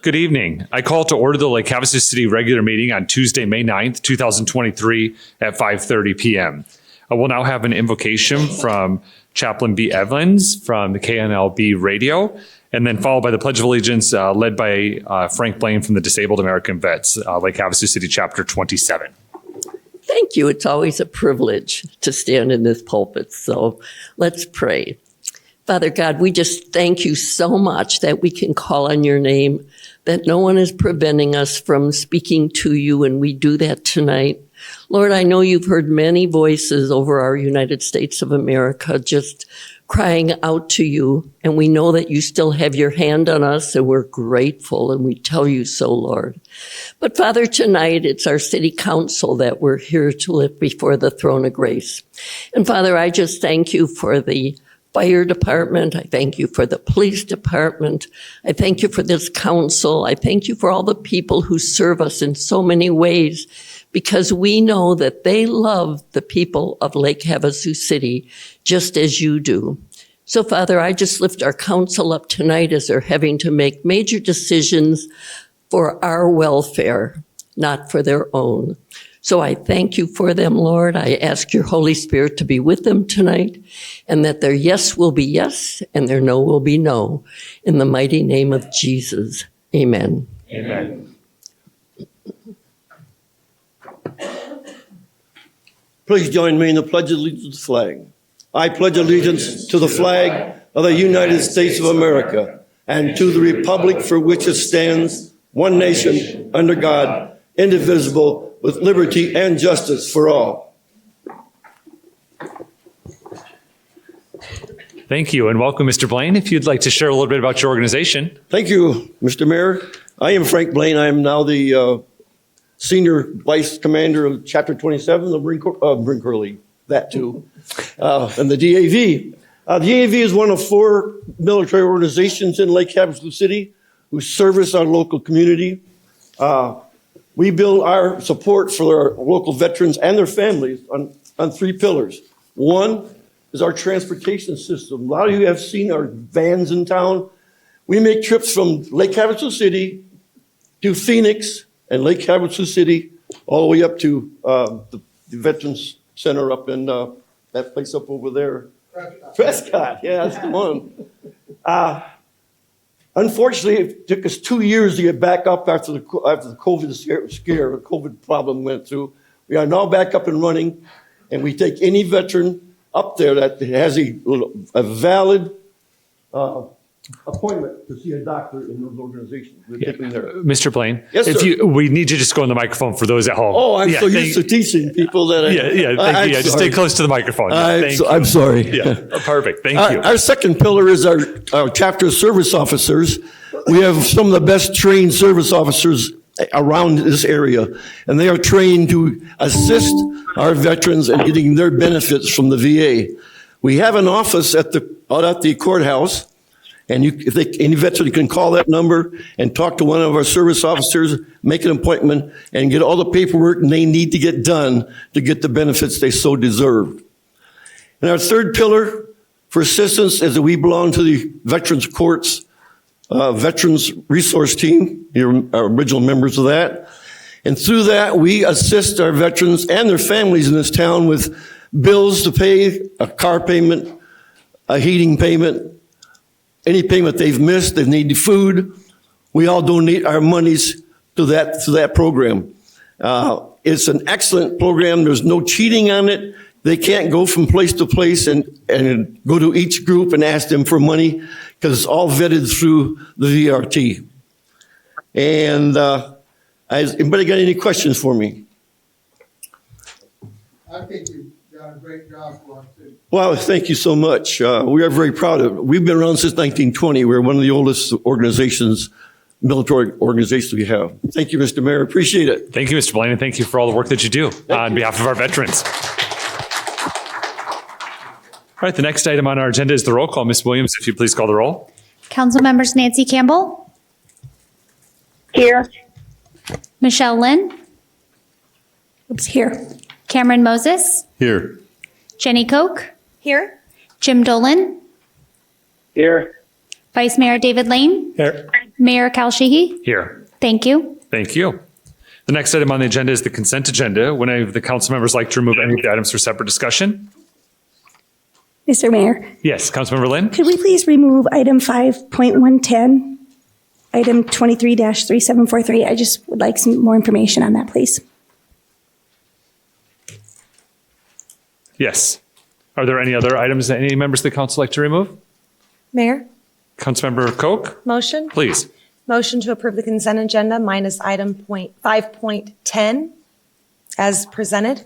Good evening. I call to order the Lake Havasu City regular meeting on Tuesday, May 9th, 2023 at 5:30 p.m. I will now have an invocation from Chaplain B. Evans from the KNLB radio, and then followed by the Pledge of Allegiance led by Frank Blaine from the Disabled American Vets, Lake Havasu City Chapter 27. Thank you. It's always a privilege to stand in this pulpit. So let's pray. Father God, we just thank you so much that we can call on your name, that no one is preventing us from speaking to you, and we do that tonight. Lord, I know you've heard many voices over our United States of America just crying out to you, and we know that you still have your hand on us, and we're grateful, and we tell you so, Lord. But Father, tonight it's our city council that we're here to lift before the throne of grace. And Father, I just thank you for the fire department. I thank you for the police department. I thank you for this council. I thank you for all the people who serve us in so many ways, because we know that they love the people of Lake Havasu City just as you do. So Father, I just lift our council up tonight as they're having to make major decisions for our welfare, not for their own. So I thank you for them, Lord. I ask your Holy Spirit to be with them tonight, and that their yes will be yes and their no will be no. In the mighty name of Jesus, amen. Amen. Please join me in the Pledge of Allegiance to the flag. I pledge allegiance to the flag of the United States of America and to the republic for which it stands, one nation, under God, indivisible, with liberty and justice for all. Thank you, and welcome, Mr. Blaine. If you'd like to share a little bit about your organization. Thank you, Mr. Mayor. I am Frank Blaine. I am now the Senior Vice Commander of Chapter 27 of the Marine Corps League, that too, and the DAV. The DAV is one of 4 military organizations in Lake Havasu City who service our local community. We build our support for our local veterans and their families on 3 pillars. One is our transportation system. A lot of you have seen our vans in town. We make trips from Lake Havasu City to Phoenix and Lake Havasu City all the way up to the Veterans Center up in that place up over there. Prescott, yeah, that's the one. Unfortunately, it took us 2 years to get back up after the COVID scare, the COVID problem went through. We are now back up and running, and we take any veteran up there that has a valid appointment to see a doctor in those organizations. We're taking there. Mr. Blaine, Yes, sir. we need you to just go on the microphone for those at home. Oh, I'm so used to teaching people that thank you. Just stay close to the microphone. I'm sorry. Yeah, perfect. Thank you. Our second pillar is our chapter service officers. We have some of the best trained service officers around this area, and they are trained to assist our veterans in getting their benefits from the VA. We have an office out at the courthouse, and any veteran can call that number and talk to one of our service officers, make an appointment, and get all the paperwork they need to get done to get the benefits they so deserve. And our third pillar for assistance is that we belong to the Veterans Courts Veterans Resource Team. You're our original members of that. And through that, we assist our veterans and their families in this town with bills to pay, a car payment, a heating payment, any payment they've missed, they need food. We all donate our monies to that program. It's an excellent program. There's no cheating on it. They can't go from place to place and go to each group and ask them for money, because it's all vetted through the VRT. And has anybody got any questions for me? I think you've done a great job for us too. Well, thank you so much. We are very proud of it. We've been around since 1920. We're one of the oldest organizations, military organizations we have. Thank you, Mr. Mayor. Appreciate it. Thank you, Mr. Blaine, and thank you for all the work that you do on behalf of our veterans. All right, the next item on our agenda is the roll call. Ms. Williams, if you please call the roll. Council members Nancy Campbell. Here. Michelle Lynn. Here. Cameron Moses. Here. Jenny Koch. Here. Jim Dolan. Here. Vice Mayor David Lane, Here. Mayor Cal Sheehy. Here. Thank you. Thank you. The next item on the agenda is the consent agenda. Would any of the council members like to remove any of the items for separate discussion? Mr. Mayor, Yes, Councilmember Lynn? could we please remove item 5.110, item 23-3743? I just would like some more information on that, please. Yes. Are there any other items that any members of the council like to remove? Mayor, Councilmember Koch, motion? please. Motion to approve the consent agenda minus item 5.10 as presented.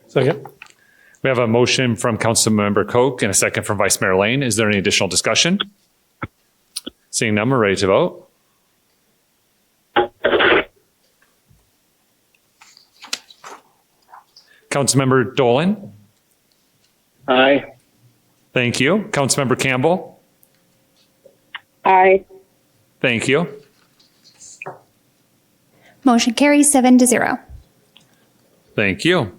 Second. We have a motion from Councilmember Koch and a second from Vice Mayor Lane. Is there any additional discussion? Seeing none, we're ready to vote. Councilmember Dolan? Aye. Thank you. Councilmember Campbell? Aye. Thank you. Motion carries 7-0. Thank you.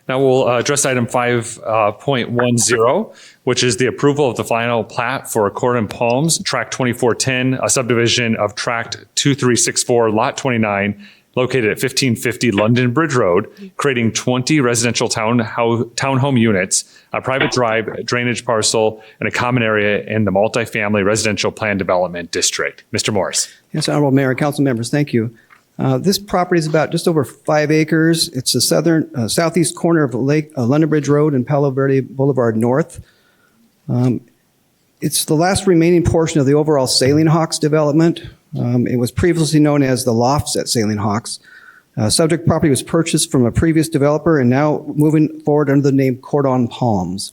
Now we'll address item 5.10, which is the approval of the final plat for Accord and Palms, Tract 2410, a subdivision of Tract 2364, Lot 29, located at 1550 London Bridge Road, creating 20 residential townhome units, a private drive, drainage parcel, and a common area in the multifamily residential plan development district. Mr. Morris. Yes, Honorable Mayor and council members, thank you. This property is about just over 5 acres. It's the southeast corner of London Bridge Road and Palo Verde Boulevard North. It's the last remaining portion of the overall Saline Hawks development. It was previously known as the Lofts at Saline Hawks. Subject property was purchased from a previous developer and now moving forward under the name Cordon Palms.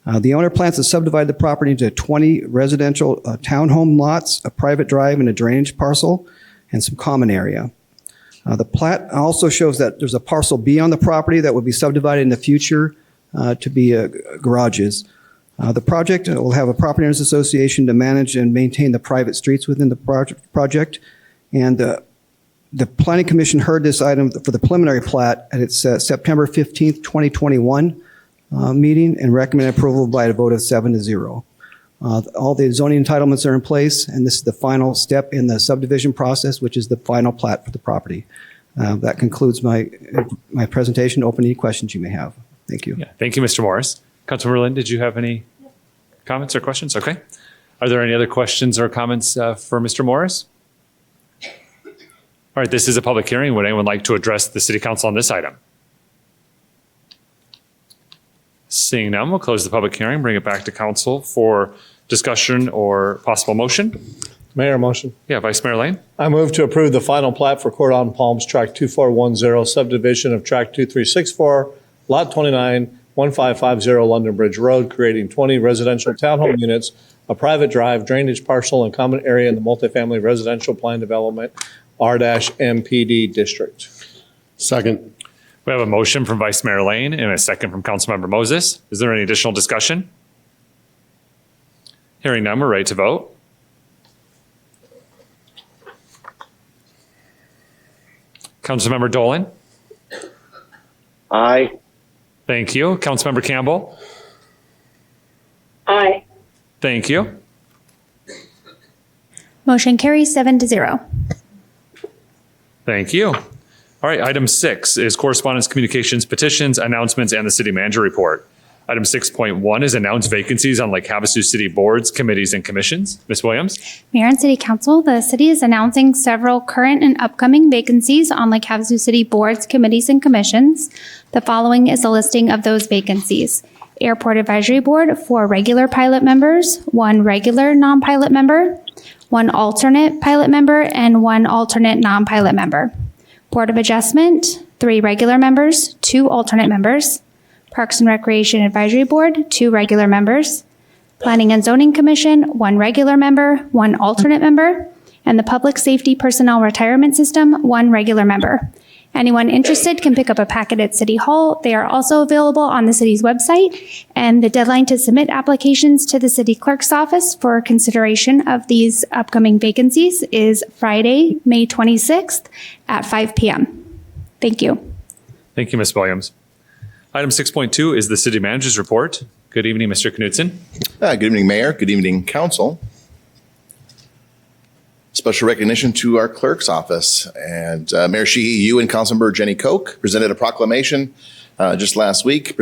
The owner plans to subdivide the property into 20 residential townhome lots, a private drive, and a drainage parcel, and some common area. The plat also shows that there's a parcel B on the property that would be subdivided in the future to be garages. The project will have a property owners association to manage and maintain the private streets within the project. And the Planning Commission heard this item for the preliminary plat at its September 15th, 2021 meeting and recommended approval by a vote of 7-0. All the zoning entitlements are in place, and this is the final step in the subdivision process, which is the final plat for the property. That concludes my presentation. Open any questions you may have. Thank you. Yeah, thank you, Mr. Morris. Councilmember Lynn, did you have any comments or questions? Okay. Are there any other questions or comments for Mr. Morris? All right, this is a public hearing. Would anyone like to address the city council on this item? Seeing none, we'll close the public hearing, bring it back to council for discussion or possible motion. Mayor, motion. Yeah, Vice Mayor Lane. I move to approve the final plat for Cordon Palms, Tract 2410, subdivision of Tract 2364, Lot 29, 1550 London Bridge Road, creating 20 residential townhome units, a private drive, drainage parcel, and common area in the multifamily residential plan development R-MPD district. Second. We have a motion from Vice Mayor Lane and a second from Councilmember Moses. Is there any additional discussion? Hearing none, we're ready to vote. Councilmember Dolan. Aye. Thank you. Councilmember Campbell. Aye. Thank you. Motion carries 7-0. Thank you. All right, item 6 is correspondence, communications, petitions, announcements, and the city manager report. Item 6.1 is announced vacancies on Lake Havasu City boards, committees, and commissions. Ms. Williams? Mayor and City Council, the city is announcing several current and upcoming vacancies on Lake Havasu City boards, committees, and commissions. The following is a listing of those vacancies. Airport Advisory Board, 4 regular pilot members, 1 regular non-pilot member, 1 alternate pilot member, and 1 alternate non-pilot member. Board of Adjustment, 3 regular members, 2 alternate members. Parks and Recreation Advisory Board, 2 regular members. Planning and Zoning Commission, 1 regular member, 1 alternate member. And the Public Safety Personnel Retirement System, 1 regular member. Anyone interested can pick up a packet at City Hall. They are also available on the city's website. And the deadline to submit applications to the city clerk's office for consideration of these upcoming vacancies is Friday, May 26th at 5 p.m. Thank you. Thank you, Ms. Williams. Item 6.2 is the city manager's report. Could Good evening, Mr. Knudsen. Good evening, Mayor. Good evening, Council. Special recognition to our clerk's office. And Mayor Sheehy, you and Councilmember Jenny Koch presented a proclamation just last week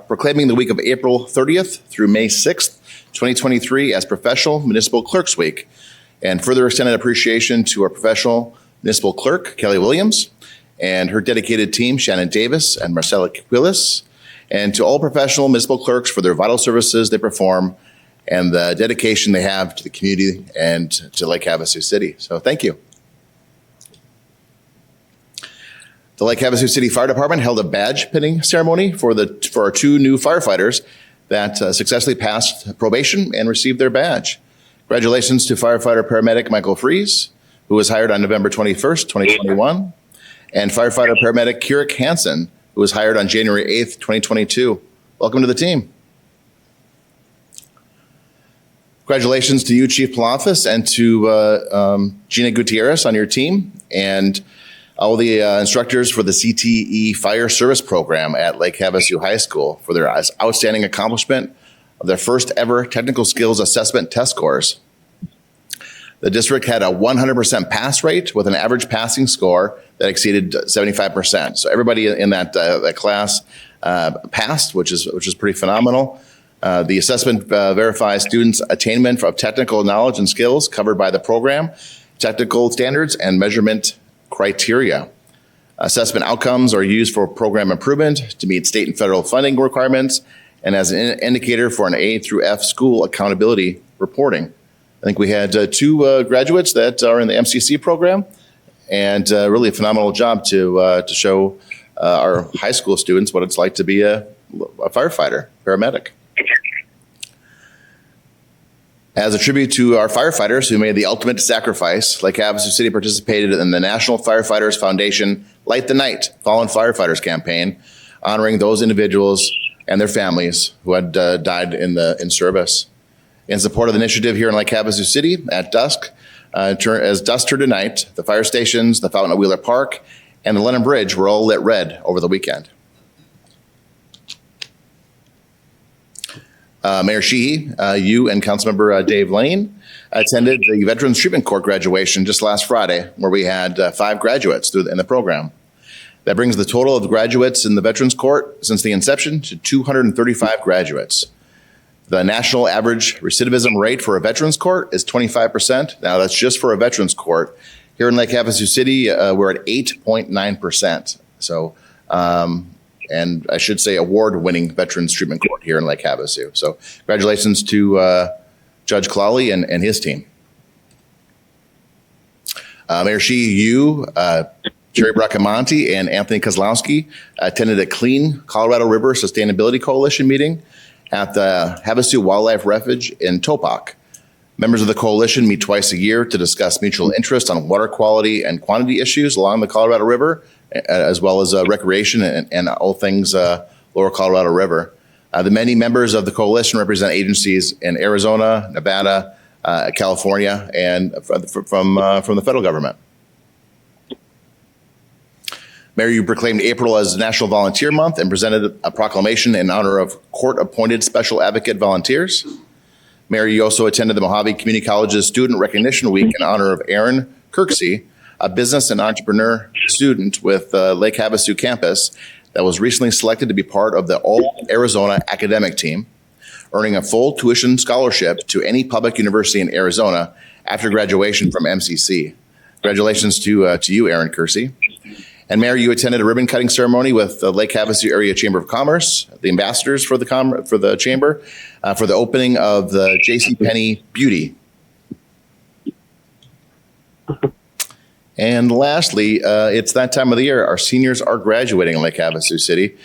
proclaiming the week of April 30th through May 6th, 2023 as Professional Municipal Clerks Week. And further extended appreciation to our professional municipal clerk, Kelly Williams, and her dedicated team, Shannon Davis and Marcella Quilis, and to all professional municipal clerks for their vital services they perform and the dedication they have to the community and to Lake Havasu City. So thank you. The Lake Havasu City Fire Department held a badge pinning ceremony for our 2 new firefighters that successfully passed probation and received their badge. Congratulations to firefighter paramedic Michael Fries, who was hired on November 21st, 2021, and firefighter paramedic Kirik Hansen, who was hired on January 8th, 2022. Welcome to the team. Congratulations to you, Chief Palafis, and to Gina Gutierrez on your team, and all the instructors for the CTE Fire Service Program at Lake Havasu High School for their outstanding accomplishment of their first ever technical skills assessment test scores. The district had a 100% pass rate with an average passing score that exceeded 75%. So everybody in that class passed, which is pretty phenomenal. The assessment verifies students' attainment of technical knowledge and skills covered by the program, technical standards, and measurement criteria. Assessment outcomes are used for program improvement to meet state and federal funding requirements and as an indicator for an A through F school accountability reporting. I think we had 2 graduates that are in the MCC program, and really a phenomenal job to show our high school students what it's like to be a firefighter, paramedic. As a tribute to our firefighters who made the ultimate sacrifice, Lake Havasu City participated in the National Firefighters Foundation Light the Night Fallen Firefighters campaign, honoring those individuals and their families who had died in service. In support of the initiative here in Lake Havasu City, at dusk, as dusk turned to night, the fire stations, the fountain at Wheeler Park, and the Lennon Bridge were all lit red over the weekend. Mayor Sheehy, you and Councilmember Dave Lane attended the Veterans Treatment Court graduation just last Friday, where we had 5 graduates in the program. That brings the total of graduates in the Veterans Court since the inception to 235 graduates. The national average recidivism rate for a Veterans Court is 25%. Now, that's just for a Veterans Court. Here in Lake Havasu City, we're at 8.9%. So, and I should say award-winning Veterans Treatment Court here in Lake Havasu. So congratulations to Judge Clawley and his team. Mayor Sheehy, you, Jerry Bracamonte, and Anthony Kozlowski attended a Clean Colorado River Sustainability Coalition meeting at the Havasu Wildlife Refuge in Topak. Members of the coalition meet twice a year to discuss mutual interest on water quality and quantity issues along the Colorado River, as well as recreation and all things Lower Colorado River. The many members of the coalition represent agencies in Arizona, Nevada, California, and from the federal government. Mayor, you proclaimed April as National Volunteer Month and presented a proclamation in honor of court-appointed special advocate volunteers. Mayor, you also attended the Mojave Community College's Student Recognition Week in honor of Aaron Kirksey, a business and entrepreneur student with Lake Havasu campus that was recently selected to be part of the All-Arizona academic team, earning a full tuition scholarship to any public university in Arizona after graduation from MCC. Congratulations to you, Aaron Kirksey. And Mayor, you attended a ribbon cutting ceremony with the Lake Havasu Area Chamber of Commerce, the ambassadors for the chamber, for the opening of the JCPenney Beauty. And lastly, it's that time of the year. Our seniors are graduating in Lake Havasu City.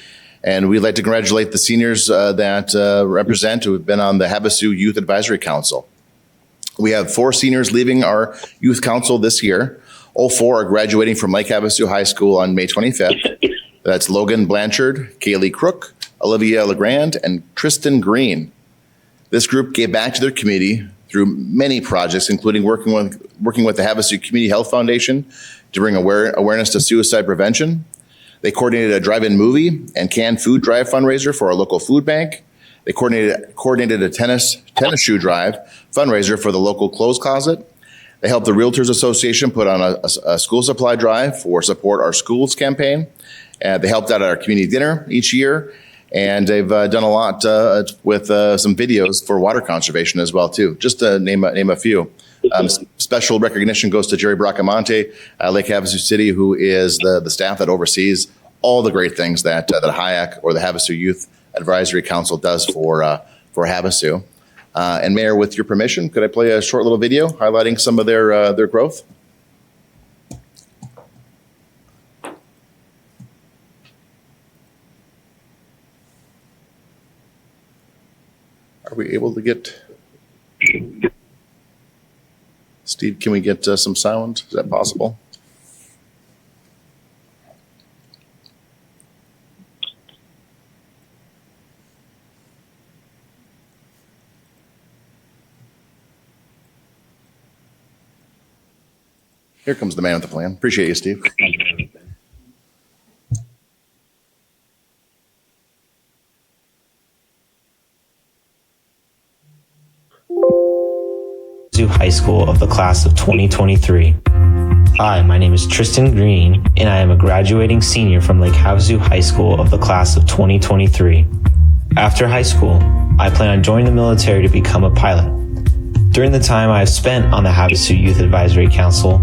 And we'd like to congratulate the seniors that represent who have been on the Havasu Youth Advisory Council. We have 4 seniors leaving our youth council this year. All 4 are graduating from Lake Havasu High School on May 25th. That's Logan Blanchard, Kaylee Crook, Olivia LeGrand, and Tristan Green. This group gave back to their community through many projects, including working with the Havasu Community Health Foundation to bring awareness to suicide prevention. They coordinated a drive-in movie and canned food drive fundraiser for our local food bank, They coordinated a tennis shoe drive fundraiser for the local clothes closet. They helped the Realtors Association put on a school supply drive for Support Our Schools campaign. They helped out at our community dinner each year. And they've done a lot with some videos for water conservation as well, too, just to name a few. Special recognition goes to Jerry Bracamonte, Lake Havasu City, who is the staff that oversees all the great things that HIAC or the Havasu Youth Advisory Council does for Havasu. And Mayor, with your permission, could I play a short little video highlighting some of their growth? Are we able to get... Steve, can we get some sound? Is that possible? Here comes the man with the plan. Appreciate you, Steve. High School of the class of 2023. Hi, my name is Tristan Green, and I am a graduating senior from Lake Havasu High School of the class of 2023. After high school, I plan on joining the military to become a pilot. During the time I have spent on the Havasu Youth Advisory Council,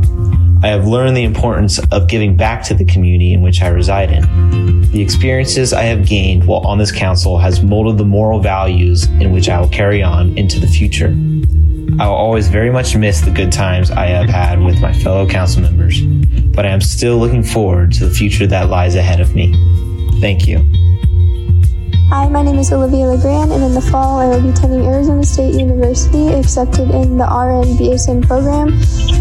I have learned the importance of giving back to the community in which I reside in. The experiences I have gained while on this council has molded the moral values in which I will carry on into the future. I will always very much miss the good times I have had with my fellow council members, but I am still looking forward to the future that lies ahead of me. Thank you. Hi, my name is Olivia LeGrand, and in the fall I will be attending Arizona State University, accepted in the RN BSN program.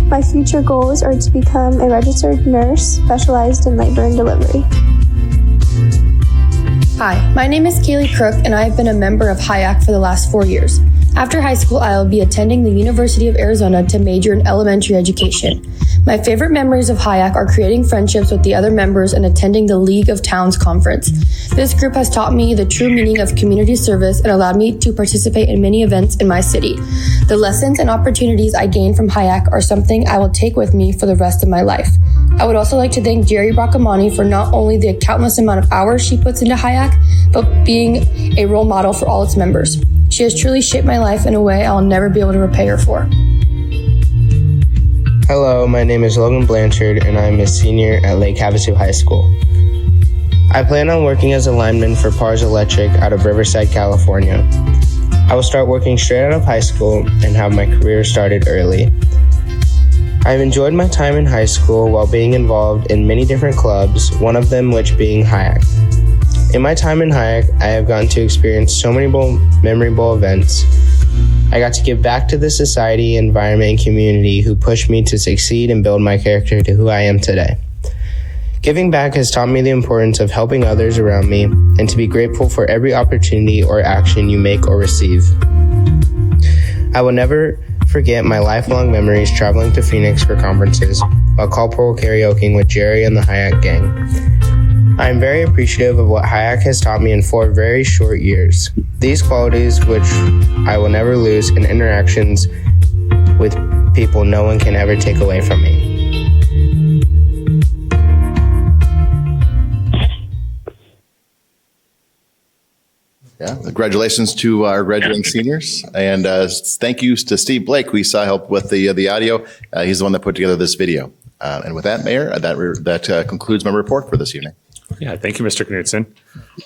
My future goals are to become a registered nurse specialized in labor and delivery. Hi, my name is Kaylee Crook, and I have been a member of HIAC for the last 4 years. After high school, I will be attending the University of Arizona to major in elementary education. My favorite memories of HIAC are creating friendships with the other members and attending the League of Towns conference. This group has taught me the true meaning of community service and allowed me to participate in many events in my city. The lessons and opportunities I gained from HIAC are something I will take with me for the rest of my life. I would also like to thank Jerry Bracamonte for not only the countless amount of hours she puts into HIAC, but being a role model for all its members. She has truly shaped my life in a way I'll never be able to repay her for. Hello, my name is Logan Blanchard, and I'm a senior at Lake Havasu High School. I plan on working as a lineman for Pars Electric out of Riverside, California. I will start working straight out of high school and have my career started early. I've enjoyed my time in high school while being involved in many different clubs, one of them which being HIAC. In my time in HIAC, I have gotten to experience so many memorable events. I got to give back to the society, environment, and community who pushed me to succeed and build my character to who I am today. Giving back has taught me the importance of helping others around me and to be grateful for every opportunity or action you make or receive. I will never forget my lifelong memories traveling to Phoenix for conferences while carpool karaokeing with Jerry and the HIAC gang. I am very appreciative of what HIAC has taught me in 4 very short years. These qualities, which I will never lose in interactions with people no one can ever take away from me. Yeah, congratulations to our graduating seniors, and thank you to Steve Blake, who we saw help with the audio. He's the one that put together this video. And with that, Mayor, that concludes my report for this evening. Yeah, thank you, Mr. Knudsen.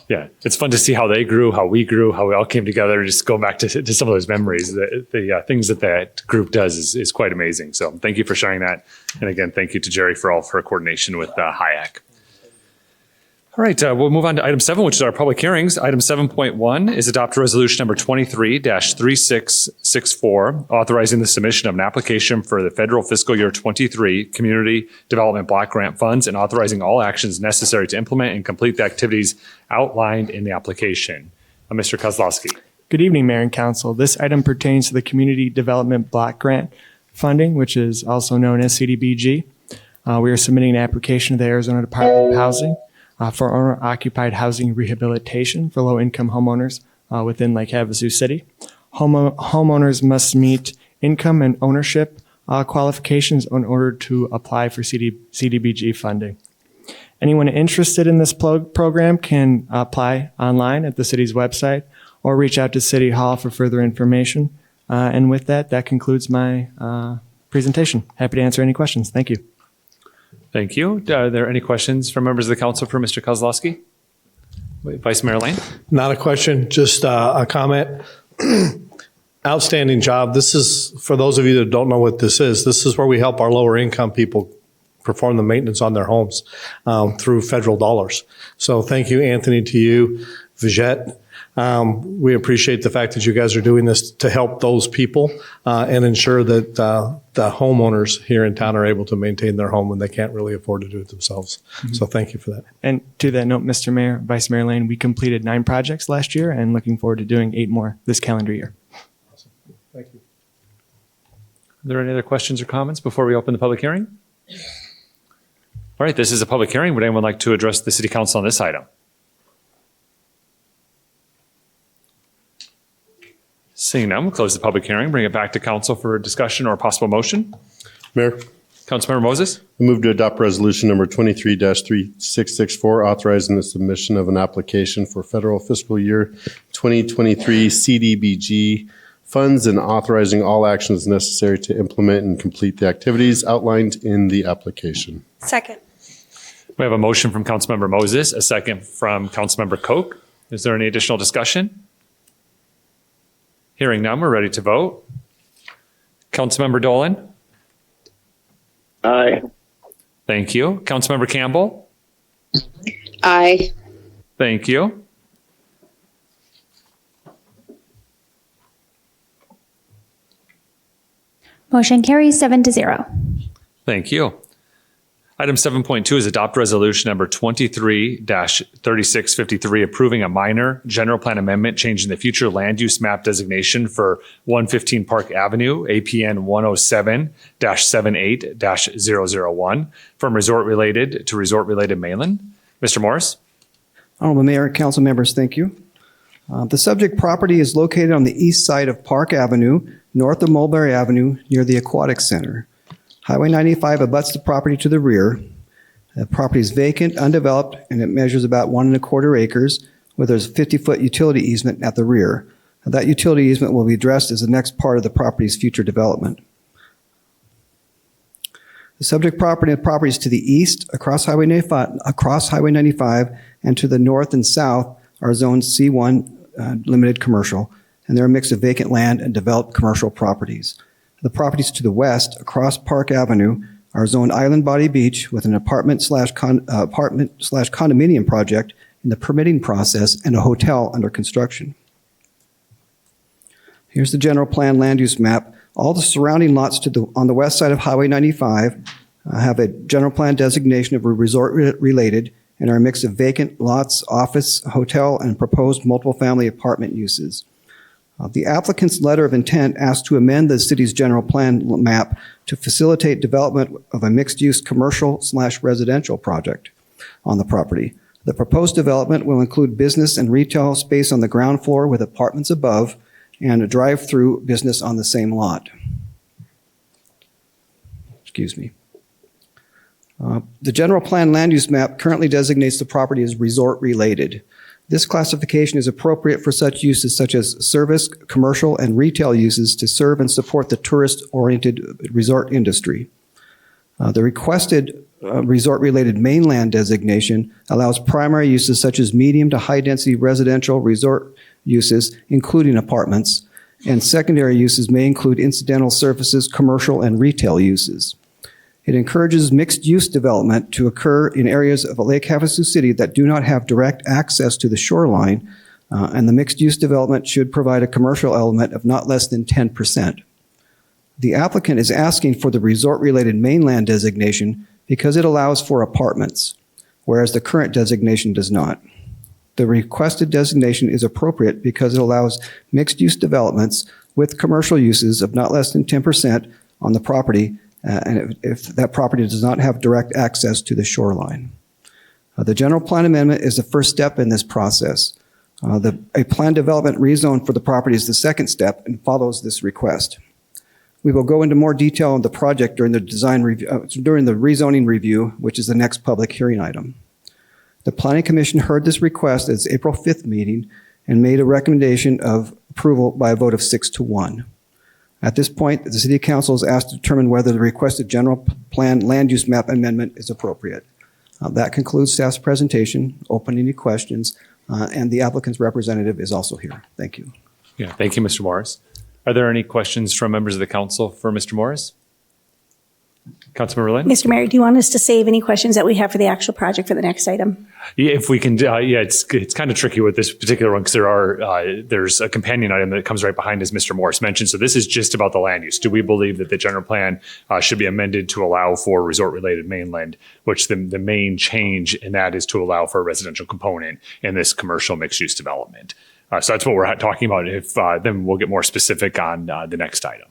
Yeah, it's fun to see how they grew, how we grew, how we all came together, and just go back to some of those memories. The things that group does is quite amazing. So thank you for sharing that. And again, thank you to Jerry for all of her coordination with HIAC. All right, we'll move on to item 7, which is our public hearings. Item 7.1 is adopt resolution number 23-3664, authorizing the submission of an application for the federal fiscal year 23 Community Development Block Grant Funds and authorizing all actions necessary to implement and complete the activities outlined in the application. Mr. Kozlowski. Good evening, Mayor and Council. This item pertains to the Community Development Block Grant Funding, which is also known as CDBG. We are submitting an application to the Arizona Department of Housing for owner-occupied housing rehabilitation for low-income homeowners within Lake Havasu City. Homeowners must meet income and ownership qualifications in order to apply for CDBG funding. Anyone interested in this program can apply online at the city's website or reach out to City Hall for further information. And with that, that concludes my presentation. Happy to answer any questions. Thank you. Thank you. Are there any questions from members of the council for Mr. Kozlowski? Vice Mayor Lane? Not a question, just a comment. Outstanding job. This is, for those of you that don't know what this is where we help our lower income people perform the maintenance on their homes through federal dollars. So thank you, Anthony, to you, Vijette. We appreciate the fact that you guys are doing this to help those people and ensure that the homeowners here in town are able to maintain their home when they can't really afford to do it themselves. So thank you for that. And to that note, Mr. Mayor, Vice Mayor Lane, we completed 9 projects last year and looking forward to doing 8 more this calendar year. Thank you. Are there any other questions or comments before we open the public hearing? All right, this is a public hearing. Would anyone like to address the city council on this item? Seeing none, we'll close the public hearing, bring it back to council for discussion or possible motion. Mayor, Councilmember Moses? I move to adopt resolution number 23-3664, authorizing the submission of an application for federal fiscal year 2023 CDBG funds and authorizing all actions necessary to implement and complete the activities outlined in the application. Second. We have a motion from Councilmember Moses, a second from Councilmember Koch. Is there any additional discussion? Hearing none, we're ready to vote. Councilmember Dolan? Aye. Thank you. Councilmember Campbell? Aye. Thank you. Motion carries 7-0. Thank you. Item 7.2 is adopt resolution number 23-3653, approving a minor general plan amendment changing the future land use map designation for 115 Park Avenue, APN 107-78-001, from resort related to resort related mainland. Mr. Morris? Honorable Mayor, council members, thank you. The subject property is located on the east side of Park Avenue, north of Mulberry Avenue, near the Aquatic Center. Highway 95 abuts the property to the rear. The property is vacant, undeveloped, and it measures about 1.25 acres, where there's a 50-foot utility easement at the rear. That utility easement will be addressed as the next part of the property's future development. The subject property is to the east, across Highway 95, and to the north and south are zoned C1 limited commercial, and they're a mix of vacant land and developed commercial properties. The properties to the west, across Park Avenue, are zoned Island Body Beach with an apartment/condominium project in the permitting process and a hotel under construction. Here's the general plan land use map. All the surrounding lots on the west side of Highway 95 have a general plan designation of resort related and are a mix of vacant lots, office, hotel, and proposed multiple family apartment uses. The applicant's letter of intent asks to amend the city's general plan map to facilitate development of a mixed-use commercial/residential project on the property. The proposed development will include business and retail space on the ground floor with apartments above and a drive-through business on the same lot. Excuse me. The general plan land use map currently designates the property as resort related. This classification is appropriate for such uses such as service, commercial, and retail uses to serve and support the tourist-oriented resort industry. The requested resort-related mainland designation allows primary uses such as medium to high-density residential resort uses, including apartments, and secondary uses may include incidental services, commercial, and retail uses. It encourages mixed-use development to occur in areas of Lake Havasu City that do not have direct access to the shoreline, and the mixed-use development should provide a commercial element of not less than 10%. The applicant is asking for the resort-related mainland designation because it allows for apartments, whereas the current designation does not. The requested designation is appropriate because it allows mixed-use developments with commercial uses of not less than 10% on the property, and if that property does not have direct access to the shoreline. The general plan amendment is the first step in this process. A planned development rezone for the property is the second step and follows this request. We will go into more detail on the project during the during the rezoning review, which is the next public hearing item. The Planning Commission heard this request at its April 5th meeting and made a recommendation of approval by a vote of 6-1. At this point, the City Council is asked to determine whether the requested general plan land use map amendment is appropriate. That concludes staff's presentation. Open any questions, and the applicant's representative is also here. Thank you. Yeah, thank you, Mr. Morris. Are there any questions from members of the council for Mr. Morris? Councilmember Lynn? Mr. Mayor, do you want us to save any questions that we have for the actual project for the next item? Yeah, if we can, it's kind of tricky with this particular one because there's a companion item that comes right behind as Mr. Morris mentioned. So this is just about the land use. Do we believe that the general plan should be amended to allow for resort-related mainland, which the main change in that is to allow for a residential component in this commercial mixed-use development. So that's what we're talking about. If then we'll get more specific on the next item.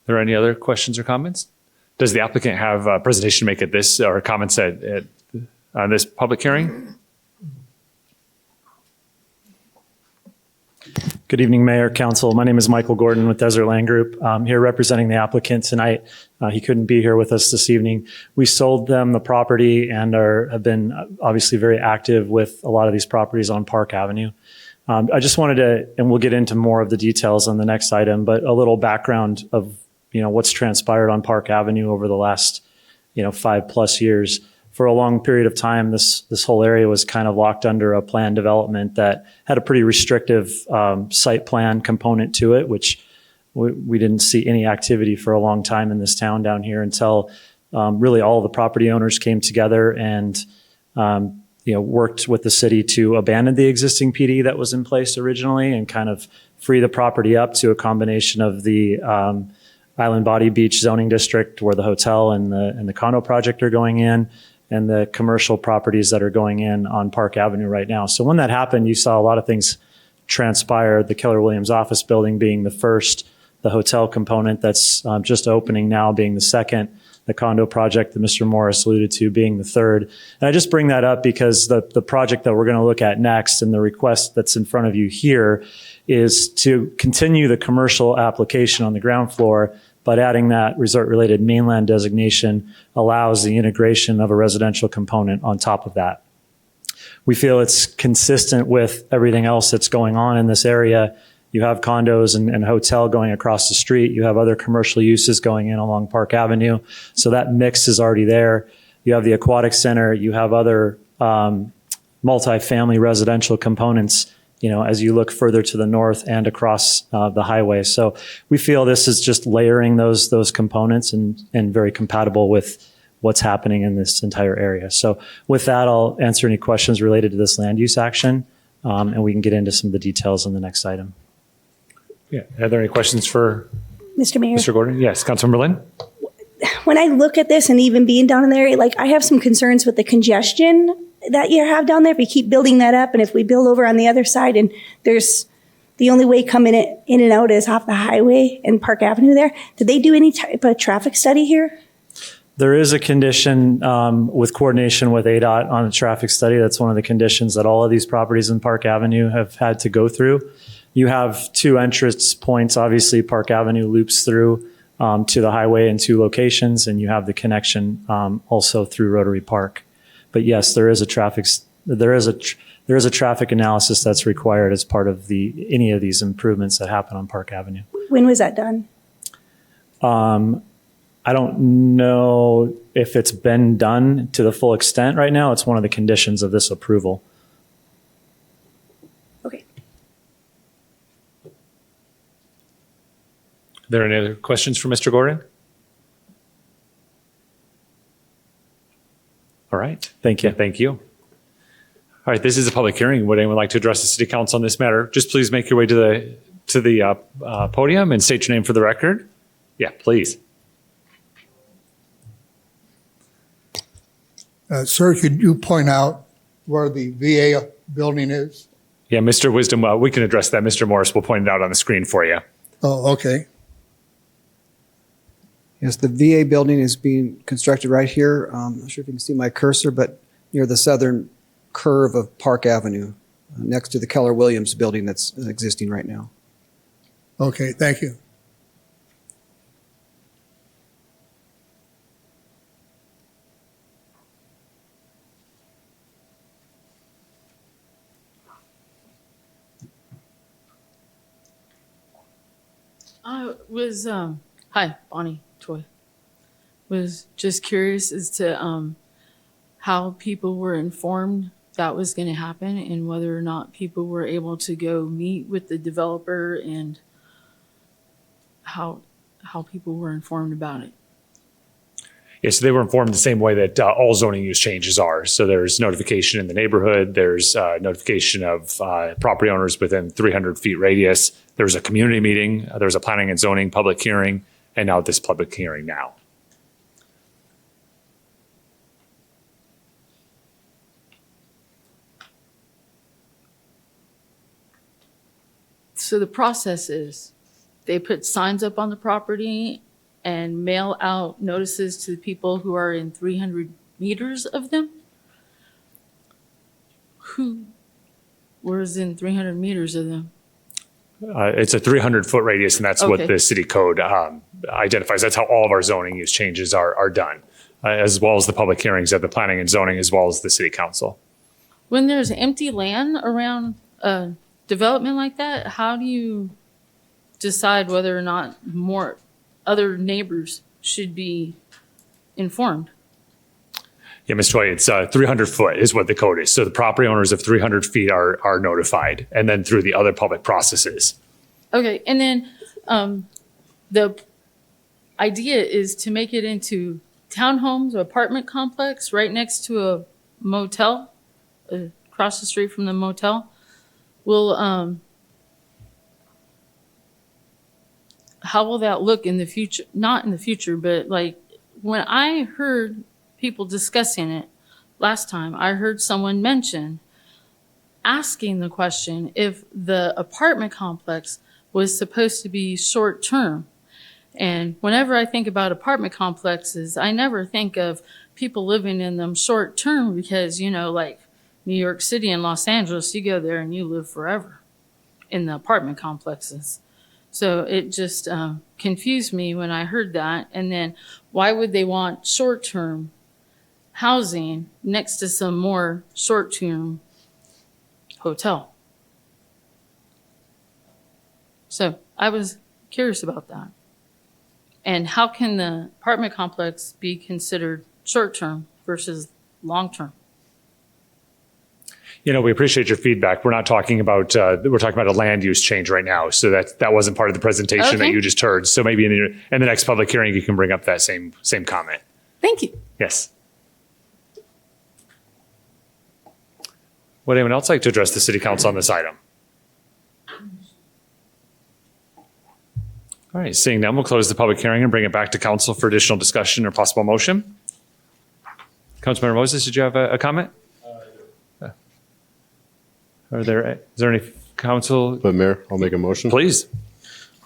Are there any other questions or comments? Does the applicant have a presentation to make at this or comments on this public hearing? Good evening, Mayor, Council. My name is Michael Gordon with Desert Land Group. I'm here representing the applicant tonight. He couldn't be here with us this evening. We sold them the property and have been obviously very active with a lot of these properties on Park Avenue. I just wanted to, and we'll get into more of the details on the next item, but a little background of what's transpired on Park Avenue over the last 5+ years. For a long period of time, this whole area was kind of locked under a planned development that had a pretty restrictive site plan component to it, which we didn't see any activity for a long time in this town down here until really all the property owners came together and worked with the city to abandon the existing PD that was in place originally and kind of free the property up to a combination of the Island Body Beach zoning district where the hotel and the condo project are going in, and the commercial properties that are going in on Park Avenue right now. So when that happened, you saw a lot of things transpire, the Keller Williams office building being the first, the hotel component that's just opening now being the second, the condo project that Mr. Morris alluded to being the third. And I just bring that up because the project that we're going to look at next and the request that's in front of you here is to continue the commercial application on the ground floor, but adding that resort-related mainland designation allows the integration of a residential component on top of that. We feel it's consistent with everything else that's going on in this area. You have condos and hotel going across the street. You have other commercial uses going in along Park Avenue. So that mix is already there. You have the aquatic center. You have other multifamily residential components as you look further to the north and across the highway. So we feel this is just layering those components and very compatible with what's happening in this entire area. So with that, I'll answer any questions related to this land use action, and we can get into some of the details on the next item. Yeah. Are there any questions for Mr. Mayor? Mr. Gordon? Yes, Councilmember Lynn? When I look at this and even being down in there, I have some concerns with the congestion that you have down there. If we keep building that up and if we build over on the other side and there's the only way coming in and out is off the highway and Park Avenue there, did they do any type of traffic study here? There is a condition with coordination with ADOT on a traffic study. That's one of the conditions that all of these properties in Park Avenue have had to go through. You have two entrance points. Obviously, Park Avenue loops through to the highway in two locations, and you have the connection also through Rotary Park. But yes, there is a traffic analysis that's required as part of any of these improvements that happen on Park Avenue. When was that done? I don't know if it's been done to the full extent right now. It's one of the conditions of this approval. Okay. Are there any other questions for Mr. Gordon? All right. Thank you. Thank you. All right. This is a public hearing. Would anyone like to address the City Council on this matter? Just please make your way to the podium and state your name for the record. Yeah, please. Sir, could you point out where the VA building is? Yeah, Mr. Wisdom, we can address that. Mr. Morris will point it out on the screen for you. Oh, okay. Yes, the VA building is being constructed right here. I'm not sure if you can see my cursor, but near the southern curve of Park Avenue, next to the Keller Williams building that's existing right now. Okay, thank you. I was, hi, Bonnie Toy. Was just curious as to how people were informed that was going to happen and whether or not people were able to go meet with the developer and how people were informed about it. Yes, so they were informed the same way that all zoning use changes are. So there's notification in the neighborhood, there's notification of property owners within 300 feet radius. There's a community meeting, there's a planning and zoning public hearing, and now this public hearing now. So the process is they put signs up on the property and mail out notices to the people who are in 300 meters of them? Who was in 300 meters of them? It's a 300-foot radius, and that's what Okay. the city code identifies. That's how all of our zoning use changes are done, as well as the public hearings of the planning and zoning, as well as the city council. When there's empty land around a development like that, how do you decide whether or not more other neighbors should be informed? Yeah, Ms. Toy, it's 300 foot is what the code is. So the property owners of 300 feet are notified, and then through the other public processes. Okay, and then the idea is to make it into townhomes or apartment complex right next to a motel, across the street from the motel. Will how will that look in the future? Not in the future, but like when I heard people discussing it last time, I heard someone mention asking the question if the apartment complex was supposed to be short term. And whenever I think about apartment complexes, I never think of people living in them short term because, you know, like New York City and Los Angeles, you go there and you live forever in the apartment complexes. So it just confused me when I heard that. And then why would they want short-term housing next to some more short-term hotel? So I was curious about that. And how can the apartment complex be considered short-term versus long-term? You know, we appreciate your feedback. We're not talking about, we're talking about a land use change right now. So that wasn't part of the presentation that Okay. you just heard. So maybe in the next public hearing, you can bring up that same comment. Thank you. Yes. Would anyone else like to address the city council on this item? All right, seeing none, we'll close the public hearing and bring it back to council for additional discussion or possible motion. Councilmember Moses, did you have a comment? Is there any council? But Mayor, I'll make a motion. Please.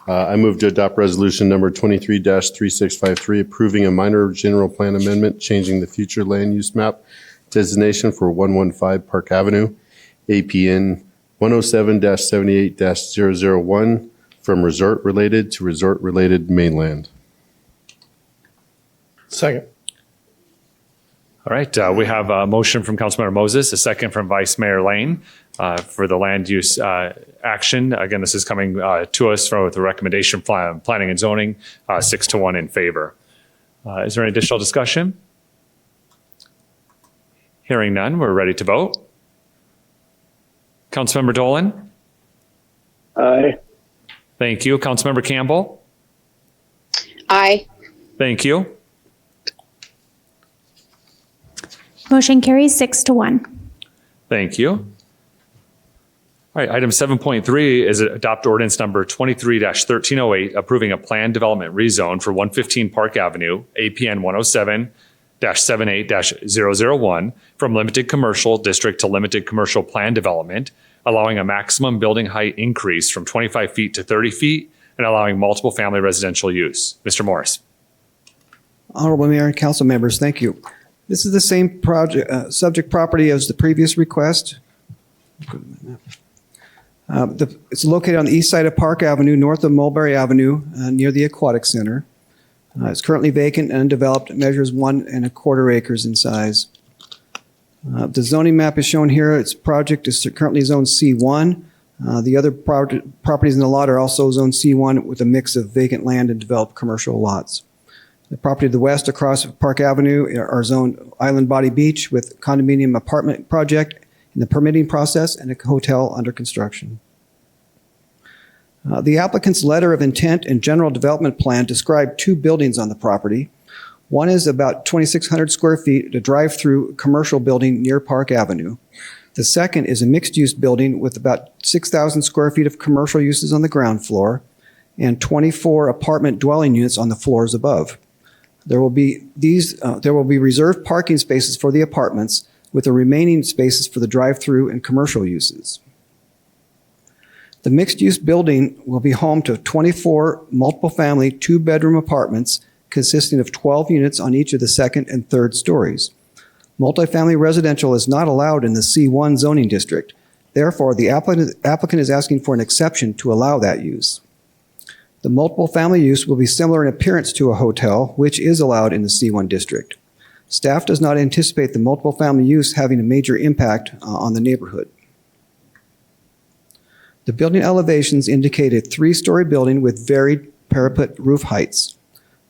I move to adopt resolution number 23-3653, approving a minor general plan amendment, changing the future land use map designation for 115 Park Avenue, APN 107-78-001, from resort-related to resort-related mainland. Second. All right, we have a motion from Councilmember Moses, a second from Vice Mayor Lane for the land use action. Again, this is coming to us with a recommendation from Planning and Zoning, 6-1 in favor. Is there any additional discussion? Hearing none, we're ready to vote. Councilmember Dolan? Aye. Thank you. Councilmember Campbell? Aye. Thank you. Motion carries 6-1. Thank you. All right, item 7.3 is adopt ordinance number 23-1308, approving a planned development rezone for 115 Park Avenue, APN 107-78-001, from limited commercial district to limited commercial plan development, allowing a maximum building height increase from 25 feet to 30 feet, and allowing multiple family residential use. Mr. Morris. Honorable Mayor and council members, thank you. This is the same project, subject property as the previous request. It's located on the east side of Park Avenue, north of Mulberry Avenue, near the Aquatic Center. It's currently vacant and undeveloped. It measures 1.25 acres in size. The zoning map is shown here. Its project is currently zoned C1. The other properties in the lot are also zoned C1 with a mix of vacant land and developed commercial lots. The property to the west across Park Avenue are zoned Island Body Beach with condominium apartment project in the permitting process and a hotel under construction. The applicant's letter of intent and general development plan describe 2 buildings on the property. One is about 2,600 square feet, a drive-through commercial building near Park Avenue. The second is a mixed-use building with about 6,000 square feet of commercial uses on the ground floor and 24 apartment dwelling units on the floors above. There will be reserved parking spaces for the apartments, with the remaining spaces for the drive-through and commercial uses. The mixed-use building will be home to 24 multiple-family 2-bedroom apartments consisting of 12 units on each of the second and third stories. Multifamily residential is not allowed in the C1 zoning district. Therefore, the applicant is asking for an exception to allow that use. The multiple family use will be similar in appearance to a hotel, which is allowed in the C1 district. Staff does not anticipate the multiple family use having a major impact on the neighborhood. The building elevations indicate a 3-story building with varied parapet roof heights.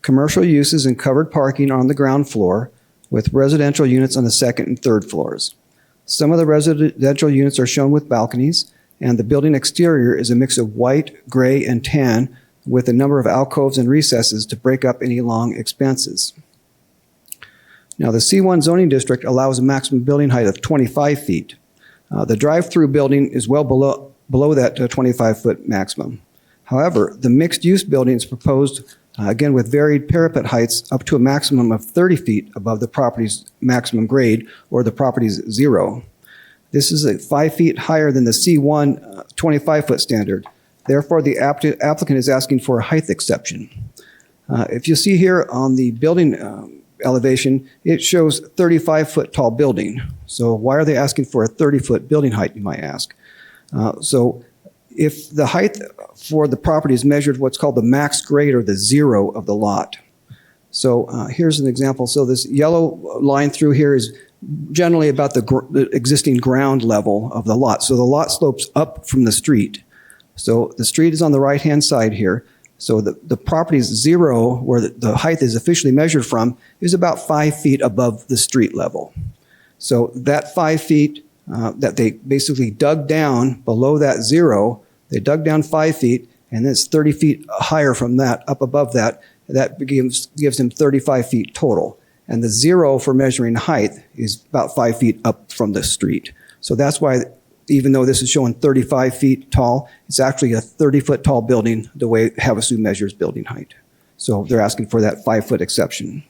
Commercial uses and covered parking are on the ground floor, with residential units on the second and third floors. Some of the residential units are shown with balconies, and the building exterior is a mix of white, gray, and tan, with a number of alcoves and recesses to break up any long expanses. Now, the C1 zoning district allows a maximum building height of 25 feet. The drive-through building is well below that 25-foot maximum. However, the mixed-use building is proposed, again with varied parapet heights, up to a maximum of 30 feet above the property's maximum grade or the property's zero. This is 5 feet higher than the C1 25-foot standard. Therefore, the applicant is asking for a height exception. If you see here on the building elevation, it shows 35-foot tall building. So why are they asking for a 30-foot building height, you might ask? So if the height for the property is measured what's called the max grade or the zero of the lot. So here's an example. So this yellow line through here is generally about the existing ground level of the lot. So the lot slopes up from the street. So the street is on the right-hand side here. So the property's zero, where the height is officially measured from, is about 5 feet above the street level. So that 5 feet that they basically dug down below that zero, they dug down 5 feet, and then it's 30 feet higher from that, up above that. That gives them 35 feet total. And the zero for measuring height is about 5 feet up from the street. So that's why, even though this is showing 35 feet tall, it's actually a 30-foot tall building the way Havasu measures building height. So they're asking for that 5-foot exception.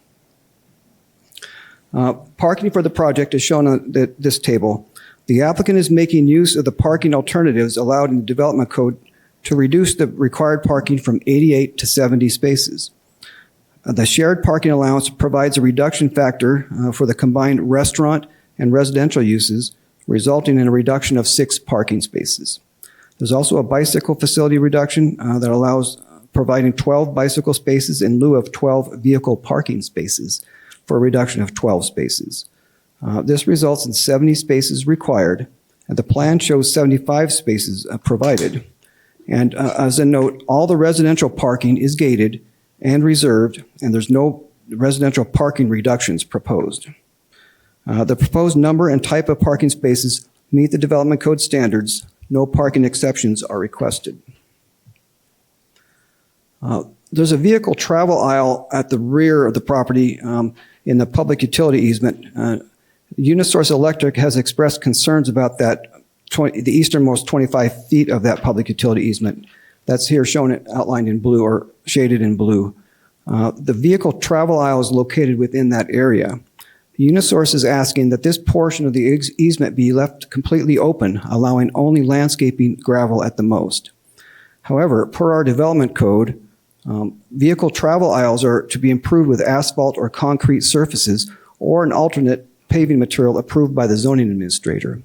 Parking for the project is shown on this table. The applicant is making use of the parking alternatives allowed in the development code to reduce the required parking from 88 to 70 spaces. The shared parking allowance provides a reduction factor for the combined restaurant and residential uses, resulting in a reduction of 6 parking spaces. There's also a bicycle facility reduction that allows providing 12 bicycle spaces in lieu of 12 vehicle parking spaces for a reduction of 12 spaces. This results in 70 spaces required, and the plan shows 75 spaces provided. And as a note, all the residential parking is gated and reserved, and there's no residential parking reductions proposed. The proposed number and type of parking spaces meet the development code standards. No parking exceptions are requested. There's a vehicle travel aisle at the rear of the property in the public utility easement. Unisource Electric has expressed concerns about that, the easternmost 25 feet of that public utility easement. That's here shown outlined in blue or shaded in blue. The vehicle travel aisle is located within that area. Unisource is asking that this portion of the easement be left completely open, allowing only landscaping gravel at the most. However, per our development code, vehicle travel aisles are to be improved with asphalt or concrete surfaces or an alternate paving material approved by the zoning administrator.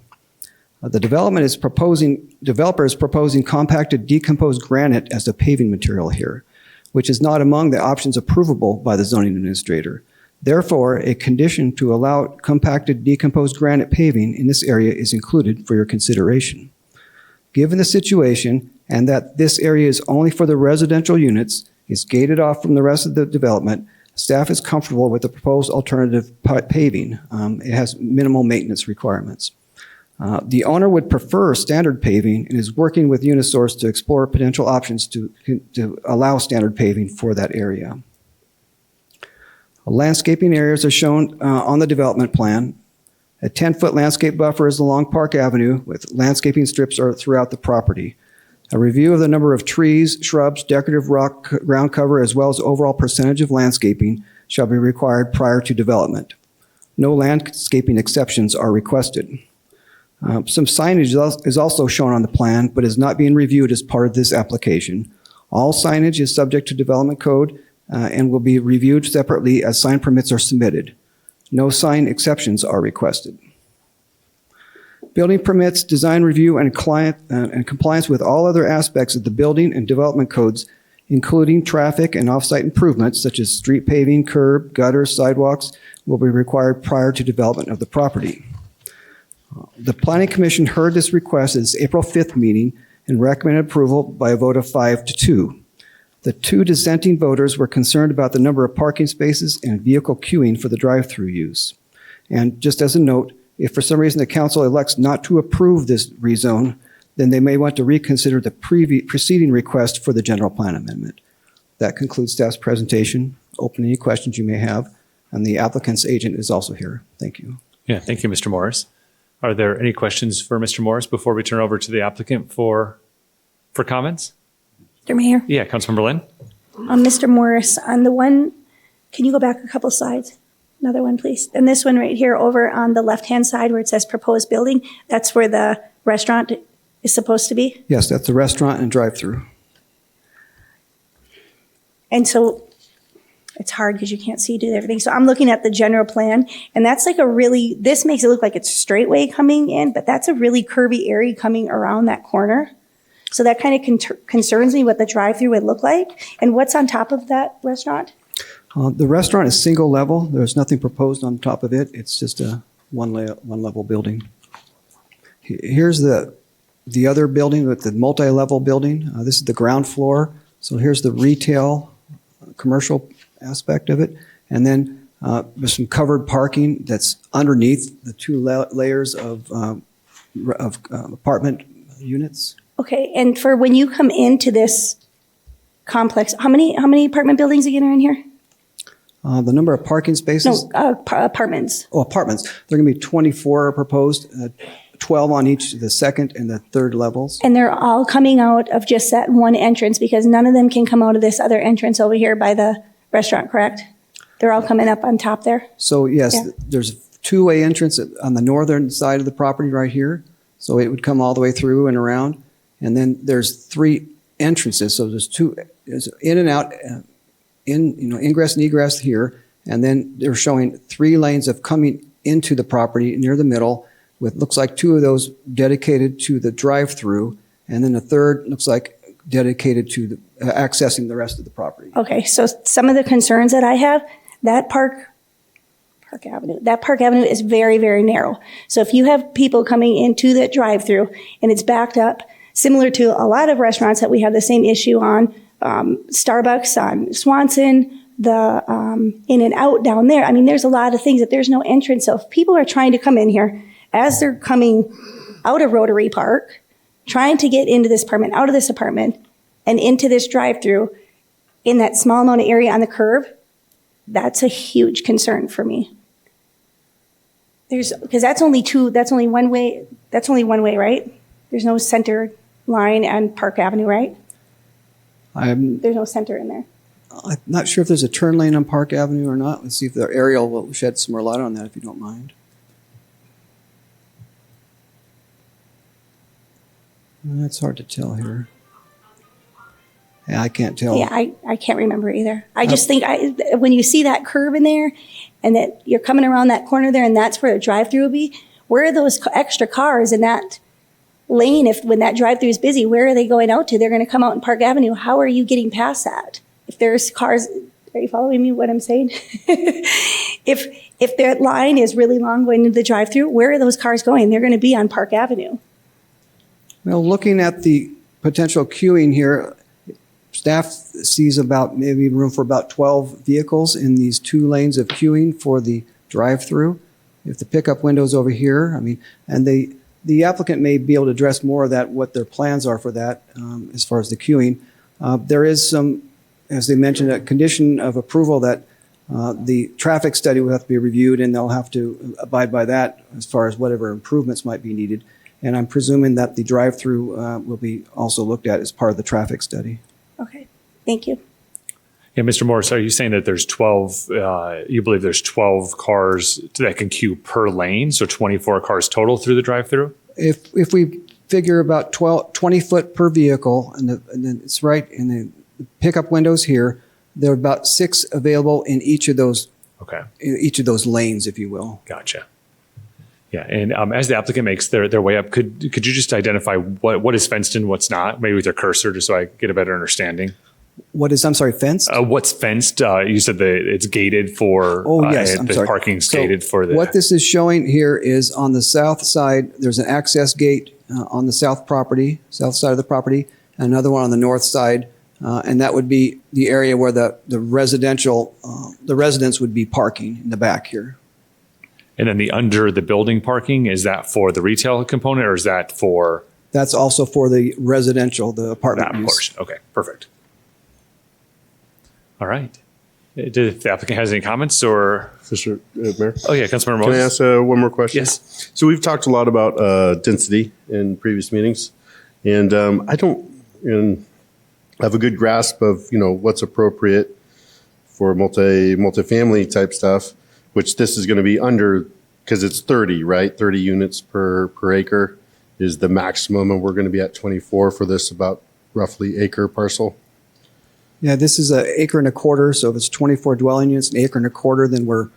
The developer is proposing compacted decomposed granite as the paving material here, which is not among the options approvable by the zoning administrator. Therefore, a condition to allow compacted decomposed granite paving in this area is included for your consideration. Given the situation and that this area is only for the residential units, is gated off from the rest of the development, staff is comfortable with the proposed alternative paving. It has minimal maintenance requirements. The owner would prefer standard paving and is working with Unisource to explore potential options to allow standard paving for that area. Landscaping areas are shown on the development plan. A 10-foot landscape buffer is along Park Avenue with landscaping strips are throughout the property. A review of the number of trees, shrubs, decorative rock ground cover, as well as overall percentage of landscaping shall be required prior to development. No landscaping exceptions are requested. Some signage is also shown on the plan, but is not being reviewed as part of this application. All signage is subject to development code and will be reviewed separately as sign permits are submitted. No sign exceptions are requested. Building permits, design review, and compliance with all other aspects of the building and development codes, including traffic and off-site improvements such as street paving, curb, gutters, sidewalks, will be required prior to development of the property. The Planning Commission heard this request at its April 5th meeting and recommended approval by a vote of 5-2. The 2 dissenting voters were concerned about the number of parking spaces and vehicle queuing for the drive-through use. And just as a note, if for some reason the council elects not to approve this rezone, then they may want to reconsider the preceding request for the general plan amendment. That concludes staff's presentation. Open any questions you may have, and the applicant's agent is also here. Thank you. Yeah, thank you, Mr. Morris. Are there any questions for Mr. Morris before we turn over to the applicant for comments? Mr. Mayor, Yeah, Councilmember Lynn? Mr. Morris, on the one, can you go back a couple slides? Another one, please. And this one right here over on the left-hand side where it says proposed building, that's where the restaurant is supposed to be? Yes, that's the restaurant and drive-through. And so it's hard because you can't see do everything. So I'm looking at the general plan, and that's like this makes it look like it's straightway coming in, but that's a really curvy area coming around that corner. So that kind of concerns me what the drive-through would look like. And what's on top of that restaurant? The restaurant is single level. There's nothing proposed on top of it. It's just a one level building. Here's the other building with the multi-level building. This is the ground floor. So here's the retail commercial aspect of it. And then there's some covered parking that's underneath the 2 layers of apartment units. Okay, and for when you come into this complex, how many apartment buildings again are in here? The number of parking spaces? No, apartments. Oh, apartments. There are going to be 24 proposed, 12 on each the second and the third levels. And they're all coming out of just that one entrance because none of them can come out of this other entrance over here by the restaurant, correct? They're all coming up on top there? So yes, Yeah. there's a 2-way entrance on the northern side of the property right here. So it would come all the way through and around. And then there's 3 entrances. So there's in and out, ingress and egress here. And then they're showing 3 lanes of coming into the property near the middle with looks like 2 of those dedicated to the drive-through. And then the third looks like dedicated to accessing the rest of the property. Okay, so some of the concerns that I have, that Park Avenue is very, very narrow. So if you have people coming into the drive-through and it's backed up, similar to a lot of restaurants that we have the same issue on, Starbucks on Swanson, the In-N-Out down there. I mean, there's a lot of things that there's no entrance. So if people are trying to come in here as they're coming out of Rotary Park, trying to get into this apartment, out of this apartment, and into this drive-through in that small amount of area on the curve, that's a huge concern for me. Because that's only one way, right? There's no center line on Park Avenue, right? There's no center in there. I'm not sure if there's a turn lane on Park Avenue or not. Let's see if the aerial will shed some more light on that, if you don't mind. That's hard to tell here. I can't tell. Yeah, I can't remember either. I just think when you see that curve in there and that you're coming around that corner there and that's where a drive-through will be, where are those extra cars in that lane when that drive-through is busy? Where are they going out to? They're going to come out in Park Avenue. How are you getting past that? If there's cars, are you following me what I'm saying? If their line is really long going to the drive-through, where are those cars going? They're going to be on Park Avenue. Well, looking at the potential queuing here, staff sees about maybe room for about 12 vehicles in these 2 lanes of queuing for the drive-through. If the pickup window's over here, and the applicant may be able to address more of that, what their plans are for that as far as the queuing. There is some, as they mentioned, a condition of approval that the traffic study will have to be reviewed, and they'll have to abide by that as far as whatever improvements might be needed. And I'm presuming that the drive-through will be also looked at as part of the traffic study. Okay, thank you. Yeah, Mr. Morris, are you saying that there's 12, you believe there's 12 cars that can queue per lane, so 24 cars total through the drive-through? If we figure about 20 foot per vehicle, and then it's right in the pickup windows here, there are about 6 available in each of those. Okay. In each of those lanes, if you will. Gotcha. Yeah, and as the applicant makes their way up, could you just identify what is fenced and what's not, maybe with your cursor, just so I get a better understanding? What is, I'm sorry, fenced? What's fenced? You said that it's gated for. Oh, yes, I'm the sorry. parking's So gated for the. What this is showing here is on the south side, there's an access gate on the south side of the property, and another one on the north side, and that would be the area where the residents would be parking in the back here. And then the under the building parking, is that for the retail component, or is that for? That's also for the residential, the apartment use. Portion. Okay, perfect. All right. If the applicant has any comments or? Mr. Mayor? Oh, yeah, Councilmember Can I Moses. ask one more question? Yes. So we've talked a lot about density in previous meetings, and I don't have a good grasp of, what's appropriate for multifamily type stuff, which this is going to be under, because it's 30, right? 30 units per acre is the maximum, and we're going to be at 24 for this about roughly acre parcel. Yeah, this is an acre and a quarter, so if it's 24 dwelling units, an acre and a quarter, then we're